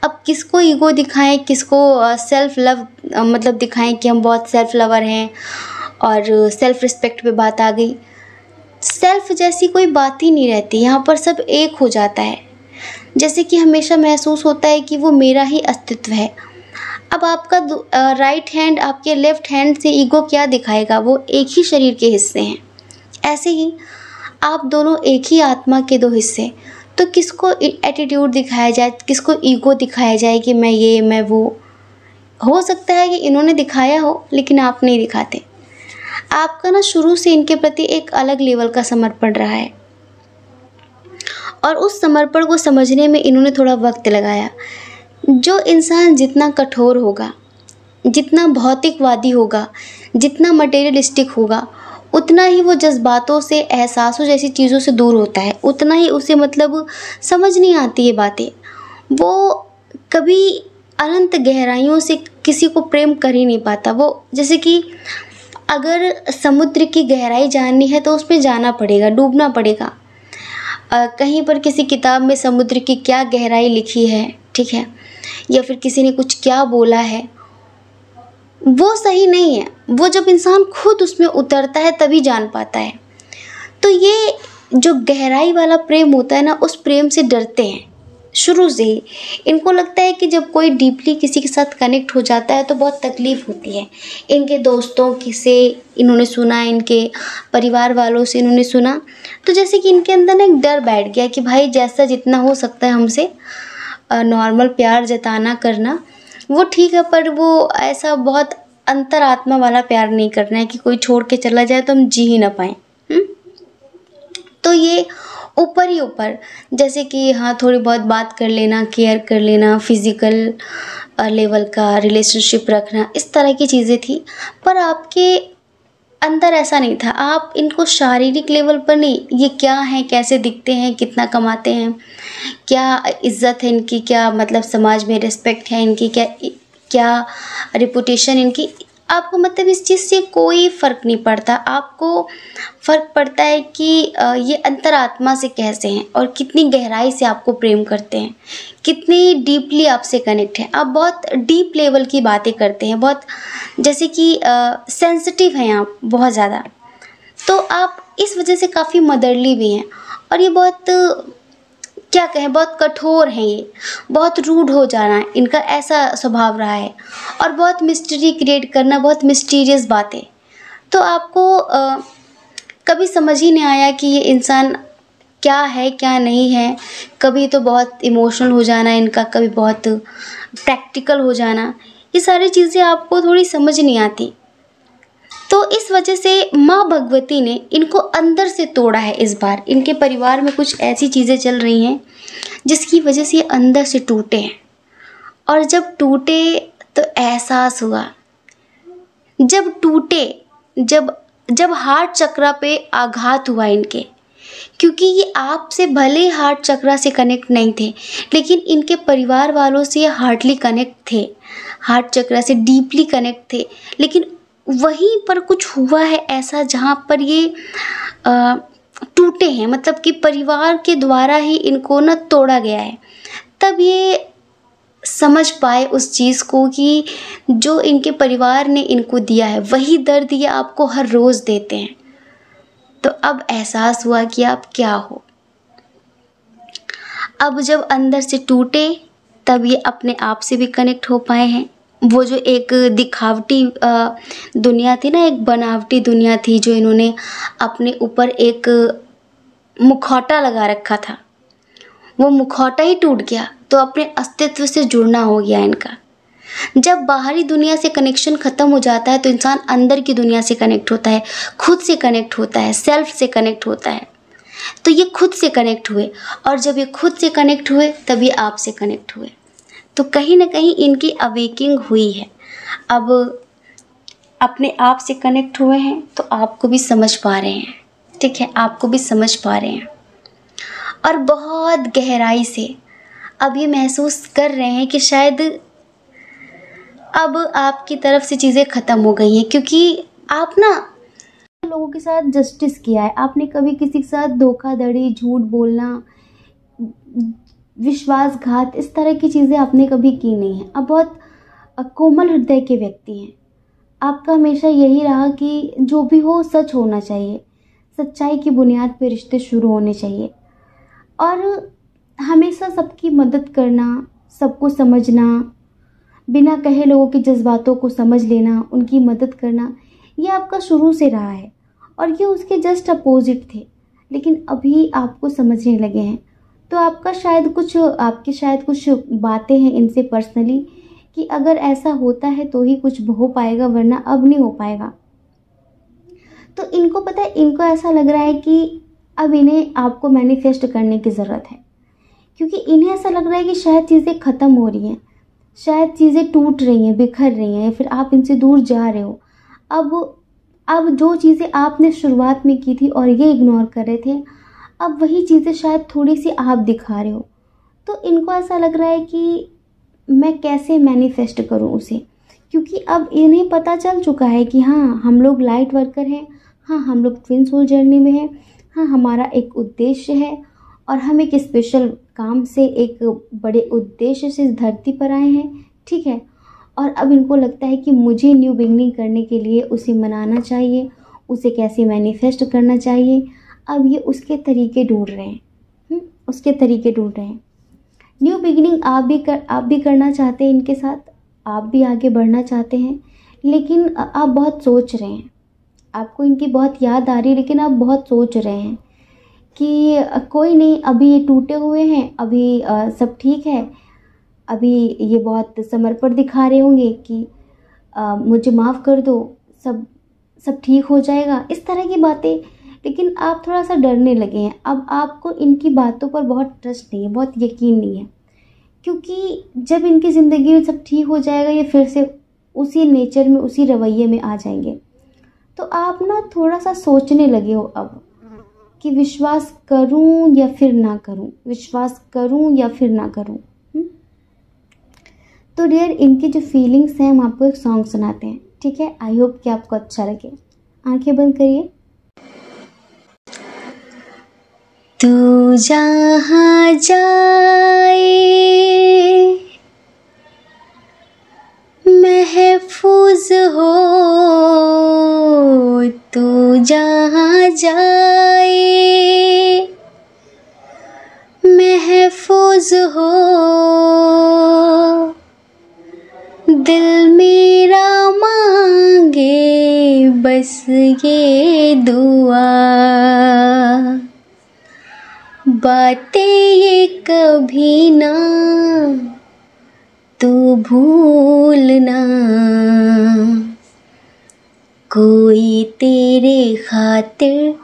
अब किसको ईगो दिखाएं, किसको सेल्फ लव मतलब दिखाएं कि हम बहुत सेल्फ लवर हैं, और सेल्फ रिस्पेक्ट पे बात आ गई। सेल्फ जैसी कोई बात ही नहीं रहती, यहाँ पर सब एक हो जाता है। जैसे कि हमेशा महसूस होता है कि वो मेरा ही अस्तित्व है। अब आपका राइट हैंड आपके लेफ्ट हैंड से ईगो क्या दिखाएगा, वो एक ही शरीर के हिस्से हैं। ऐसे ही आप दोनों एक ही आत्मा के दो हिस्से, तो किसको एटीट्यूड दिखाया जाए, किसको ईगो दिखाया जाए कि मैं ये मैं वो। हो सकता है कि इन्होंने दिखाया हो लेकिन आप नहीं दिखाते। आपका ना शुरू से इनके प्रति एक अलग लेवल का समर्पण रहा है, और उस समर्पण को समझने में इन्होंने थोड़ा वक्त लगाया। जो इंसान जितना कठोर होगा, जितना भौतिकवादी होगा, जितना मटेरियलिस्टिक होगा, उतना ही वो जज्बातों से, एहसासों जैसी चीज़ों से दूर होता है, उतना ही उसे मतलब समझ नहीं आती ये बातें। वो कभी अनंत गहराइयों से किसी को प्रेम कर ही नहीं पाता। वो जैसे कि अगर समुद्र की गहराई जाननी है तो उसमें जाना पड़ेगा, डूबना पड़ेगा। कहीं पर किसी किताब में समुद्र की क्या गहराई लिखी है, ठीक है, या फिर किसी ने कुछ क्या बोला है, वो सही नहीं है। वो जब इंसान खुद उसमें उतरता है तभी जान पाता है। तो ये जो गहराई वाला प्रेम होता है ना, उस प्रेम से डरते हैं शुरू से ही। इनको लगता है कि जब कोई डीपली किसी के साथ कनेक्ट हो जाता है तो बहुत तकलीफ़ होती है। इनके दोस्तों से इन्होंने सुना, इनके परिवार वालों से इन्होंने सुना, तो जैसे कि इनके अंदर ना एक डर बैठ गया कि भाई जैसा जितना हो सकता है हमसे नॉर्मल प्यार जताना करना वो ठीक है, पर वो ऐसा बहुत अंतरात्मा वाला प्यार नहीं करना है कि कोई छोड़ के चला जाए तो हम जी ही ना पाएँ। तो ये ऊपर ही ऊपर, जैसे कि हाँ थोड़ी बहुत बात कर लेना, केयर कर लेना, फिज़िकल लेवल का रिलेशनशिप रखना, इस तरह की चीज़ें थी। पर आपके अंदर ऐसा नहीं था। आप इनको शारीरिक लेवल पर नहीं, ये क्या हैं, कैसे दिखते हैं, कितना कमाते हैं, क्या इज़्ज़त है इनकी, क्या मतलब समाज में रिस्पेक्ट है इनकी, क्या रेपुटेशन इनकी, आपको मतलब इस चीज़ से कोई फ़र्क नहीं पड़ता। आपको फ़र्क पड़ता है कि ये अंतरात्मा से कैसे हैं और कितनी गहराई से आपको प्रेम करते हैं, कितनी डीपली आपसे कनेक्ट हैं। आप बहुत डीप लेवल की बातें करते हैं, बहुत जैसे कि सेंसिटिव हैं आप बहुत ज़्यादा। तो आप इस वजह से काफ़ी मदरली भी हैं, और ये बहुत क्या कहें, बहुत कठोर हैं, ये बहुत रूड हो जाना इनका ऐसा स्वभाव रहा है, और बहुत मिस्ट्री क्रिएट करना, बहुत मिस्टीरियस बातें। तो आपको कभी समझ ही नहीं आया कि ये इंसान क्या है क्या नहीं है। कभी तो बहुत इमोशनल हो जाना इनका, कभी बहुत प्रैक्टिकल हो जाना, ये सारी चीज़ें आपको थोड़ी समझ नहीं आती। तो इस वजह से माँ भगवती ने इनको अंदर से तोड़ा है। इस बार इनके परिवार में कुछ ऐसी चीज़ें चल रही हैं जिसकी वजह से ये अंदर से टूटे हैं। और जब टूटे तो एहसास हुआ, जब टूटे, जब हार्ट चक्रा पे आघात हुआ इनके, क्योंकि ये आपसे भले हार्ट चक्रा से कनेक्ट नहीं थे, लेकिन इनके परिवार वालों से ये हार्टली कनेक्ट थे, हार्ट चक्रा से डीपली कनेक्ट थे। लेकिन वहीं पर कुछ हुआ है ऐसा जहाँ पर ये टूटे हैं, मतलब कि परिवार के द्वारा ही इनको ना तोड़ा गया है। तब ये समझ पाए उस चीज़ को कि जो इनके परिवार ने इनको दिया है वही दर्द ये आपको हर रोज़ देते हैं। तो अब एहसास हुआ कि आप क्या हो। अब जब अंदर से टूटे तब ये अपने आप से भी कनेक्ट हो पाए हैं। वो जो एक दिखावटी दुनिया थी ना, एक बनावटी दुनिया थी जो इन्होंने अपने ऊपर एक मुखौटा लगा रखा था, वो मुखौटा ही टूट गया। तो अपने अस्तित्व से जुड़ना हो गया इनका। जब बाहरी दुनिया से कनेक्शन ख़त्म हो जाता है तो इंसान अंदर की दुनिया से कनेक्ट होता है, खुद से कनेक्ट होता है, सेल्फ से कनेक्ट होता है। तो ये खुद से कनेक्ट हुए, और जब ये खुद से कनेक्ट हुए तब ये आप से कनेक्ट हुए। तो कहीं ना कहीं इनकी अवेकिंग हुई है। अब अपने आप से कनेक्ट हुए हैं तो आपको भी समझ पा रहे हैं, ठीक है, आपको भी समझ पा रहे हैं। और बहुत गहराई से अब ये महसूस कर रहे हैं कि शायद अब आपकी तरफ से चीज़ें ख़त्म हो गई हैं, क्योंकि आप ना लोगों के साथ जस्टिस किया है। आपने कभी किसी के साथ धोखाधड़ी, झूठ बोलना, विश्वासघात, इस तरह की चीज़ें आपने कभी की नहीं है। आप बहुत कोमल हृदय के व्यक्ति हैं। आपका हमेशा यही रहा कि जो भी हो सच होना चाहिए, सच्चाई की बुनियाद पर रिश्ते शुरू होने चाहिए, और हमेशा सबकी मदद करना, सबको समझना, बिना कहे लोगों के जज्बातों को समझ लेना, उनकी मदद करना, ये आपका शुरू से रहा है। और ये उसके जस्ट अपोजिट थे, लेकिन अभी आपको समझने लगे हैं। तो आपकी शायद कुछ बातें हैं इनसे पर्सनली, कि अगर ऐसा होता है तो ही कुछ हो पाएगा, वरना अब नहीं हो पाएगा। तो इनको पता है, इनको ऐसा लग रहा है कि अब इन्हें आपको मैनिफेस्ट करने की ज़रूरत है, क्योंकि इन्हें ऐसा लग रहा है कि शायद चीज़ें ख़त्म हो रही हैं, शायद चीज़ें टूट रही हैं, बिखर रही हैं, या फिर आप इनसे दूर जा रहे हो। अब जो चीज़ें आपने शुरुआत में की थी और ये इग्नोर कर रहे थे, अब वही चीज़ें शायद थोड़ी सी आप दिखा रहे हो। तो इनको ऐसा लग रहा है कि मैं कैसे मैनिफेस्ट करूं उसे, क्योंकि अब इन्हें पता चल चुका है कि हाँ, हम लोग लाइट वर्कर हैं, हाँ, हम लोग ट्विन सोल जर्नी में हैं, हाँ, हमारा एक उद्देश्य है, और हम एक स्पेशल काम से, एक बड़े उद्देश्य से इस धरती पर आए हैं, ठीक है। और अब इनको लगता है कि मुझे न्यू बिगनिंग करने के लिए उसे मनाना चाहिए, उसे कैसे मैनिफेस्ट करना चाहिए। अब ये उसके तरीके ढूंढ रहे हैं, उसके तरीके ढूंढ रहे हैं। न्यू बिगिनिंग आप भी करना चाहते हैं इनके साथ, आप भी आगे बढ़ना चाहते हैं, लेकिन आप बहुत सोच रहे हैं, आपको इनकी बहुत याद आ रही है, लेकिन आप बहुत सोच रहे हैं कि कोई नहीं, अभी ये टूटे हुए हैं, अभी सब ठीक है, अभी ये बहुत समर्पण दिखा रहे होंगे कि मुझे माफ़ कर दो, सब ठीक हो जाएगा, इस तरह की बातें। लेकिन आप थोड़ा सा डरने लगे हैं। अब आपको इनकी बातों पर बहुत ट्रस्ट नहीं है, बहुत यकीन नहीं है, क्योंकि जब इनकी ज़िंदगी में सब ठीक हो जाएगा, ये फिर से उसी नेचर में, उसी रवैये में आ जाएंगे। तो आप ना थोड़ा सा सोचने लगे हो अब कि विश्वास करूं या फिर ना करूं, विश्वास करूं या फिर ना करूं। तो डियर, इनकी जो फीलिंग्स हैं हम आपको एक सॉन्ग सुनाते हैं, ठीक है। आई होप कि आपको अच्छा लगे। आंखें बंद करिए। तू जहाँ जाए महफूज हो, तू जहाँ जाए महफूज हो, दिल मेरा मांगे बस ये दुआ, बातें ये कभी ना तू भूलना, कोई तेरे खातिर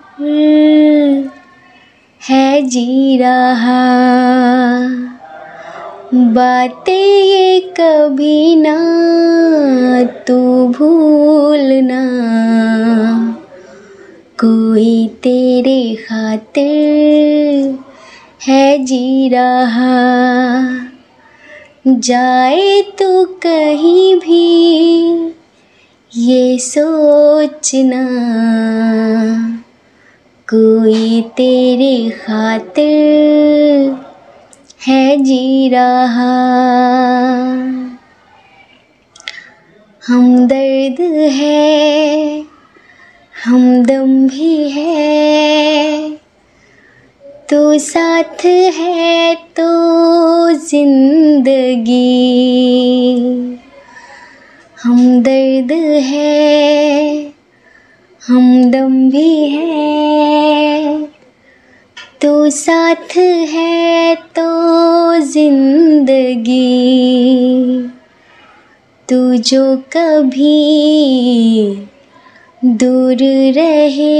है जी रहा, बातें ये कभी ना तू भूलना, कोई तेरे खातिर है जी रहा, जाए तू कहीं भी ये सोचना, कोई तेरे खातिर है जी रहा। हमदर्द है, हमदम भी है, तू साथ है तो जिंदगी, हमदर्द है, हमदम भी है, तू साथ है तो जिंदगी, तू जो कभी दूर रहे,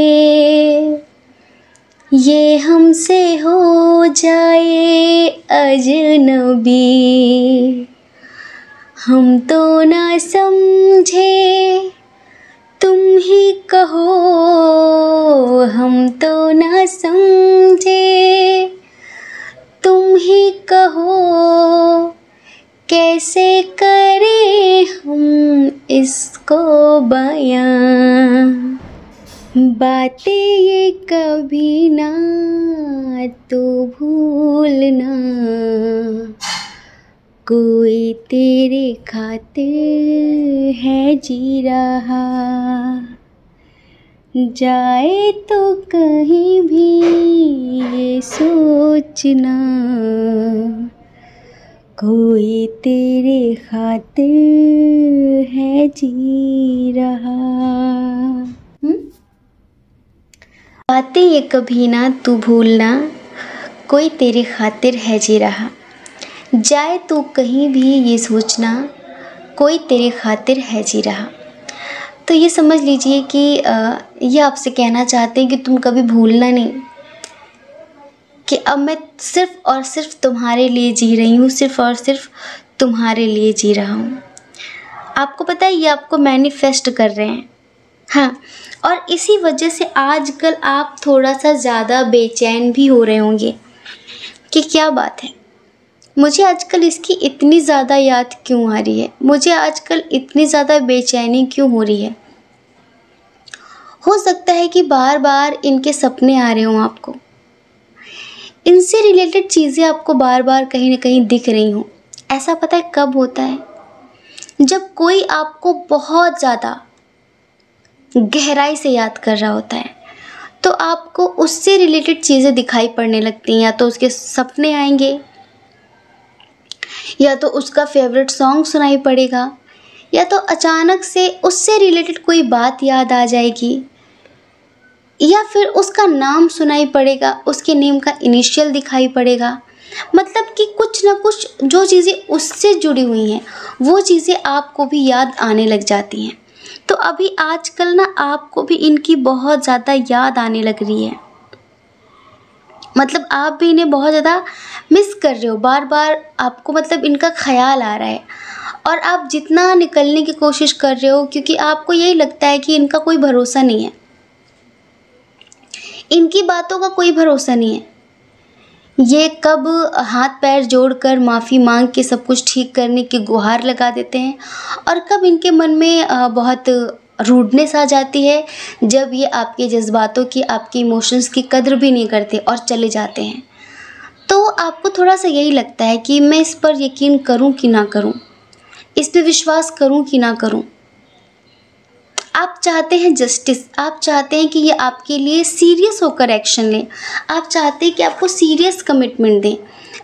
ये हमसे हो जाए अजनबी, हम तो ना समझे तुम ही कहो, हम तो ना समझे तुम ही कहो, सखियाँ, बातें ये कभी ना तो भूलना, कोई तेरे खातिर है जी रहा, जाए तो कहीं भी ये सोचना, कोई तेरे खातिर है जी रहा। बातें ये कभी ना तू भूलना, कोई तेरे खातिर है जी रहा, जाए तो कहीं भी ये सोचना, कोई तेरे खातिर है जी रहा। तो ये समझ लीजिए कि ये आपसे कहना चाहते हैं कि तुम कभी भूलना नहीं कि अब मैं सिर्फ़ और सिर्फ तुम्हारे लिए जी रही हूँ, सिर्फ़ और सिर्फ तुम्हारे लिए जी रहा हूँ। आपको पता है ये आपको मैनिफेस्ट कर रहे हैं। हाँ, और इसी वजह से आजकल आप थोड़ा सा ज़्यादा बेचैन भी हो रहे होंगे कि क्या बात है, मुझे आजकल इसकी इतनी ज़्यादा याद क्यों आ रही है, मुझे आजकल इतनी ज़्यादा बेचैनी क्यों हो रही है। हो सकता है कि बार बार इनके सपने आ रहे हों आपको, इनसे रिलेटेड चीज़ें आपको बार बार कहीं ना कहीं दिख रही हों। ऐसा पता है कब होता है, जब कोई आपको बहुत ज़्यादा गहराई से याद कर रहा होता है तो आपको उससे रिलेटेड चीज़ें दिखाई पड़ने लगती हैं। या तो उसके सपने आएंगे, या तो उसका फेवरेट सॉन्ग सुनाई पड़ेगा, या तो अचानक से उससे रिलेटेड कोई बात याद आ जाएगी, या फिर उसका नाम सुनाई पड़ेगा, उसके नेम का इनिशियल दिखाई पड़ेगा। मतलब कि कुछ ना कुछ जो चीज़ें उससे जुड़ी हुई हैं वो चीज़ें आपको भी याद आने लग जाती हैं। तो अभी आजकल ना आपको भी इनकी बहुत ज़्यादा याद आने लग रही है, मतलब आप भी इन्हें बहुत ज़्यादा मिस कर रहे हो, बार बार आपको मतलब इनका ख्याल आ रहा है। और आप जितना निकलने की कोशिश कर रहे हो, क्योंकि आपको यही लगता है कि इनका कोई भरोसा नहीं है, इनकी बातों का कोई भरोसा नहीं है। ये कब हाथ पैर जोड़कर माफ़ी मांग के सब कुछ ठीक करने की गुहार लगा देते हैं, और कब इनके मन में बहुत रूडनेस आ जाती है, जब ये आपके जज्बातों की, आपके इमोशंस की कद्र भी नहीं करते और चले जाते हैं। तो आपको थोड़ा सा यही लगता है कि मैं इस पर यकीन करूं कि ना करूं, इस पे विश्वास करूं कि ना करूं। आप चाहते हैं जस्टिस, आप चाहते हैं कि ये आपके लिए सीरियस होकर एक्शन लें, आप चाहते हैं कि आपको सीरियस कमिटमेंट दें।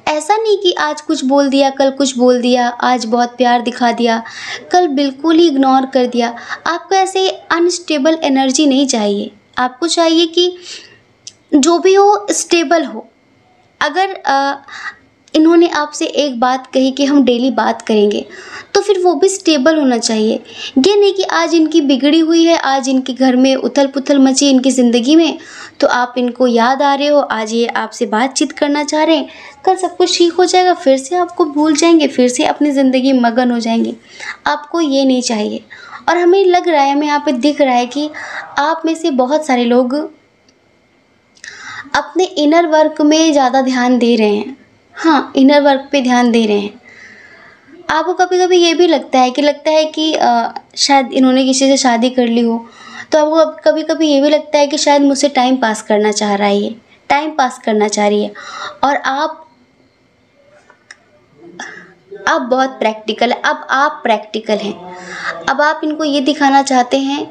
ऐसा नहीं कि आज कुछ बोल दिया, कल कुछ बोल दिया, आज बहुत प्यार दिखा दिया, कल बिल्कुल ही इग्नोर कर दिया। आपको ऐसे अनस्टेबल एनर्जी नहीं चाहिए। आपको चाहिए कि जो भी हो स्टेबल हो। अगर इन्होंने आपसे एक बात कही कि हम डेली बात करेंगे, तो फिर वो भी स्टेबल होना चाहिए। ये नहीं कि आज इनकी बिगड़ी हुई है, आज इनके घर में उथल पुथल मची इनकी ज़िंदगी में, तो आप इनको याद आ रहे हो, आज ये आपसे बातचीत करना चाह रहे हैं, कल सब कुछ ठीक हो जाएगा, फिर से आपको भूल जाएंगे, फिर से अपनी ज़िंदगी में मगन हो जाएंगे। आपको ये नहीं चाहिए। और हमें लग रहा है, हमें यहाँ पे दिख रहा है कि आप में से बहुत सारे लोग अपने इनर वर्क में ज़्यादा ध्यान दे रहे हैं। हाँ, इनर वर्क पे ध्यान दे रहे हैं। आपको कभी कभी ये भी लगता है कि शायद इन्होंने किसी से शादी कर ली हो, तो आपको कभी कभी ये भी लगता है कि शायद मुझसे टाइम पास करना चाह रहा है, ये टाइम पास करना चाह रही है। और आप बहुत प्रैक्टिकल है, अब आप प्रैक्टिकल हैं। अब आप इनको ये दिखाना चाहते हैं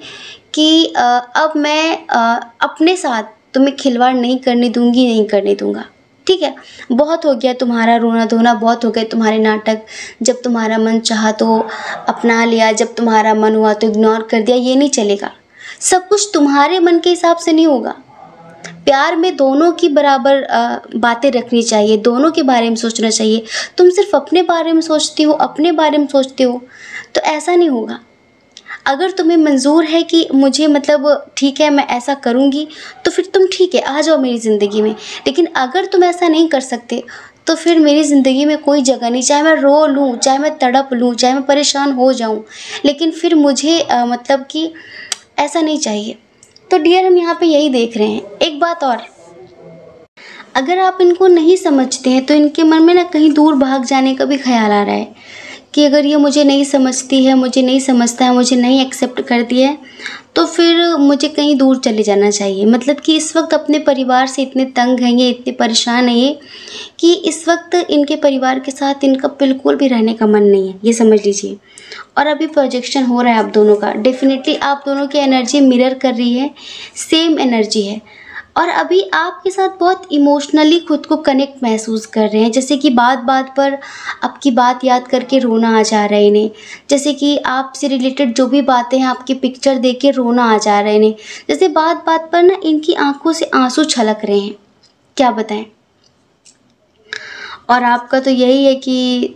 कि अब मैं अपने साथ तुम्हें खिलवाड़ नहीं करने दूंगी, नहीं करने दूंगा। ठीक है, बहुत हो गया तुम्हारा रोना धोना, बहुत हो गए तुम्हारे नाटक। जब तुम्हारा मन चाहा तो अपना लिया, जब तुम्हारा मन हुआ तो इग्नोर कर दिया। ये नहीं चलेगा। सब कुछ तुम्हारे मन के हिसाब से नहीं होगा। प्यार में दोनों की बराबर बातें रखनी चाहिए, दोनों के बारे में सोचना चाहिए। तुम सिर्फ अपने बारे में सोचती हो, अपने बारे में सोचते हो, तो ऐसा नहीं होगा। अगर तुम्हें मंजूर है कि मुझे मतलब ठीक है मैं ऐसा करूँगी, तो फिर तुम ठीक है आ जाओ मेरी ज़िंदगी में। लेकिन अगर तुम ऐसा नहीं कर सकते तो फिर मेरी ज़िंदगी में कोई जगह नहीं। चाहे मैं रो लूँ, चाहे मैं तड़प लूँ, चाहे मैं परेशान हो जाऊँ, लेकिन फिर मुझे मतलब कि ऐसा नहीं चाहिए। तो डियर, हम यहाँ पे यही देख रहे हैं। एक बात और, अगर आप इनको नहीं समझते हैं तो इनके मन में ना कहीं दूर भाग जाने का भी ख्याल आ रहा है कि अगर ये मुझे नहीं समझती है, मुझे नहीं समझता है, मुझे नहीं एक्सेप्ट करती है, तो फिर मुझे कहीं दूर चले जाना चाहिए। मतलब कि इस वक्त अपने परिवार से इतने तंग हैं ये, इतने परेशान हैं ये, कि इस वक्त इनके परिवार के साथ इनका बिल्कुल भी रहने का मन नहीं है, ये समझ लीजिए। और अभी प्रोजेक्शन हो रहा है आप दोनों का, डेफिनेटली आप दोनों की एनर्जी मिरर कर रही है, सेम एनर्जी है। और अभी आपके साथ बहुत इमोशनली खुद को कनेक्ट महसूस कर रहे हैं, जैसे कि बात बात पर आपकी बात याद करके रोना आ जा रहा है इन्हें, जैसे कि आपसे रिलेटेड जो भी बातें हैं आपकी पिक्चर देख के रोना आ जा रहा है इन्हें, जैसे बात बात पर ना इनकी आंखों से आंसू छलक रहे हैं, क्या बताएं। और आपका तो यही है कि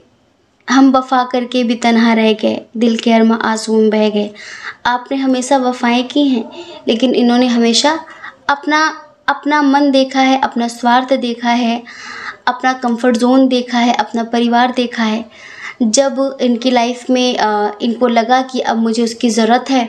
हम वफ़ा करके भी तन्हा रह गए, दिल के अरमा आंसू में बह गए। आपने हमेशा वफ़ाएं की हैं, लेकिन इन्होंने हमेशा अपना अपना मन देखा है, अपना स्वार्थ देखा है, अपना कंफर्ट ज़ोन देखा है, अपना परिवार देखा है। जब इनकी लाइफ में इनको लगा कि अब मुझे उसकी ज़रूरत है,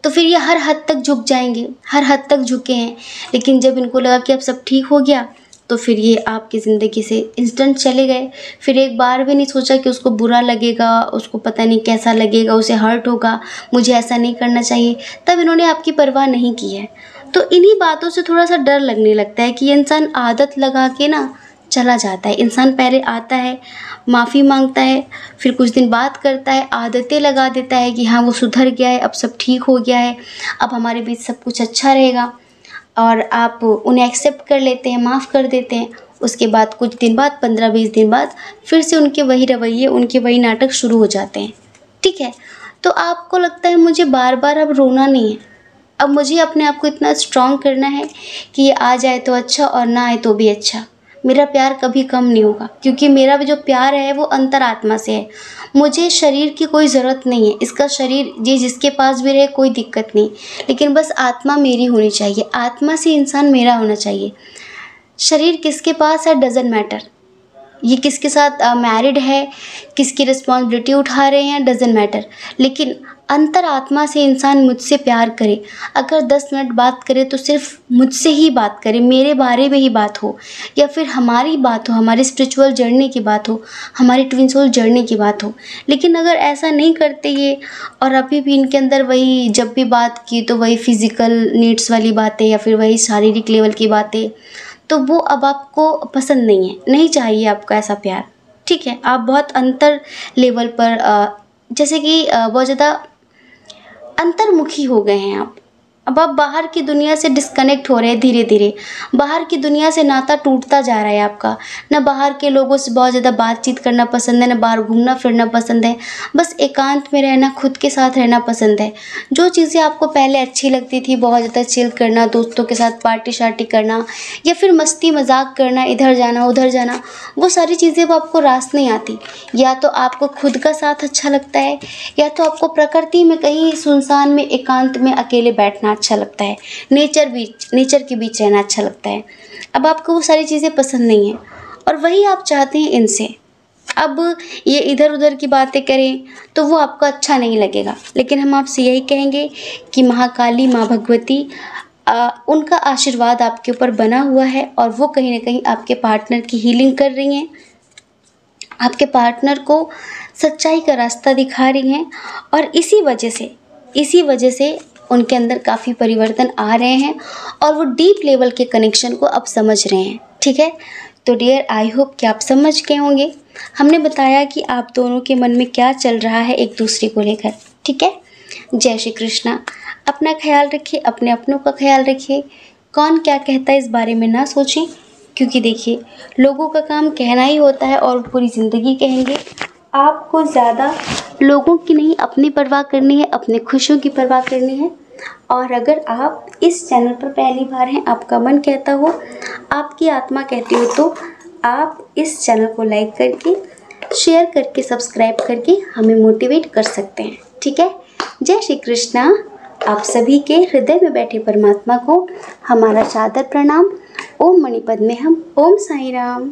तो फिर ये हर हद तक झुक जाएंगे, हर हद तक झुके हैं। लेकिन जब इनको लगा कि अब सब ठीक हो गया, तो फिर ये आपकी ज़िंदगी से इंस्टेंट चले गए। फिर एक बार भी नहीं सोचा कि उसको बुरा लगेगा, उसको पता नहीं कैसा लगेगा, उसे हर्ट होगा, मुझे ऐसा नहीं करना चाहिए, तब इन्होंने आपकी परवाह नहीं की है। तो इन्हीं बातों से थोड़ा सा डर लगने लगता है कि ये इंसान आदत लगा के ना चला जाता है। इंसान पहले आता है, माफ़ी मांगता है, फिर कुछ दिन बात करता है, आदतें लगा देता है कि हाँ वो सुधर गया है, अब सब ठीक हो गया है, अब हमारे बीच सब कुछ अच्छा रहेगा, और आप उन्हें एक्सेप्ट कर लेते हैं, माफ़ कर देते हैं। उसके बाद कुछ दिन बाद, 15-20 दिन बाद, फिर से उनके वही रवैये, उनके वही नाटक शुरू हो जाते हैं। ठीक है, तो आपको लगता है मुझे बार बार अब रोना नहीं है, अब मुझे अपने आप को इतना स्ट्रॉन्ग करना है कि ये आ जाए तो अच्छा और ना आए तो भी अच्छा। मेरा प्यार कभी कम नहीं होगा, क्योंकि मेरा जो प्यार है वो अंतरात्मा से है। मुझे शरीर की कोई ज़रूरत नहीं है, इसका शरीर ये जिसके पास भी रहे कोई दिक्कत नहीं, लेकिन बस आत्मा मेरी होनी चाहिए, आत्मा से इंसान मेरा होना चाहिए। शरीर किसके पास है डज़न्ट मैटर, ये किसके साथ मैरिड है, किसकी रिस्पॉन्सिबिलिटी उठा रहे हैं, डज़न्ट मैटर, लेकिन अंतरात्मा से इंसान मुझसे प्यार करे। अगर 10 मिनट बात करे तो सिर्फ मुझसे ही बात करे, मेरे बारे में ही बात हो, या फिर हमारी बात हो, हमारी स्पिरिचुअल जर्नी की बात हो, हमारी ट्विन सोल जर्नी की बात हो। लेकिन अगर ऐसा नहीं करते ये, और अभी भी इनके अंदर वही, जब भी बात की तो वही फिज़िकल नीड्स वाली बातें या फिर वही शारीरिक लेवल की बातें, तो वो अब आपको पसंद नहीं है, नहीं चाहिए आपको ऐसा प्यार। ठीक है, आप बहुत अंतर लेवल पर जैसे कि बहुत ज़्यादा अंतर्मुखी हो गए हैं आप। अब आप बाहर की दुनिया से डिस्कनेक्ट हो रहे हैं धीरे धीरे, बाहर की दुनिया से नाता टूटता जा रहा है आपका। ना बाहर के लोगों से बहुत ज़्यादा बातचीत करना पसंद है, ना बाहर घूमना फिरना पसंद है, बस एकांत में रहना, खुद के साथ रहना पसंद है। जो चीज़ें आपको पहले अच्छी लगती थी, बहुत ज़्यादा चिल करना, दोस्तों के साथ पार्टी शार्टी करना, या फिर मस्ती मजाक करना, इधर जाना उधर जाना, वो सारी चीज़ें अब आपको रास नहीं आती। या तो आपको खुद का साथ अच्छा लगता है, या तो आपको प्रकृति में कहीं सुनसान में एकांत में अकेले बैठना अच्छा लगता है, नेचर के बीच रहना अच्छा लगता है। अब आपको वो सारी चीज़ें पसंद नहीं है, और वही आप चाहते हैं इनसे। अब ये इधर उधर की बातें करें तो वो आपको अच्छा नहीं लगेगा, लेकिन हम आपसे यही कहेंगे कि महाकाली माँ भगवती उनका आशीर्वाद आपके ऊपर बना हुआ है, और वो कहीं ना कहीं आपके पार्टनर की हीलिंग कर रही हैं, आपके पार्टनर को सच्चाई का रास्ता दिखा रही हैं, और इसी वजह से उनके अंदर काफ़ी परिवर्तन आ रहे हैं, और वो डीप लेवल के कनेक्शन को अब समझ रहे हैं। ठीक है, तो डियर, आई होप कि आप समझ गए होंगे। हमने बताया कि आप दोनों के मन में क्या चल रहा है एक दूसरे को लेकर। ठीक है, जय श्री कृष्णा। अपना ख्याल रखिए, अपने अपनों का ख्याल रखिए। कौन क्या कहता है इस बारे में ना सोचें, क्योंकि देखिए लोगों का काम कहना ही होता है और पूरी ज़िंदगी कहेंगे। आपको ज़्यादा लोगों की नहीं, अपनी परवाह करनी है, अपने खुशियों की परवाह करनी है। और अगर आप इस चैनल पर पहली बार हैं, आपका मन कहता हो, आपकी आत्मा कहती हो, तो आप इस चैनल को लाइक करके, शेयर करके, सब्सक्राइब करके हमें मोटिवेट कर सकते हैं। ठीक है, जय श्री कृष्णा। आप सभी के हृदय में बैठे परमात्मा को हमारा सादर प्रणाम। ओम मणिपद में हम। ओम साई राम।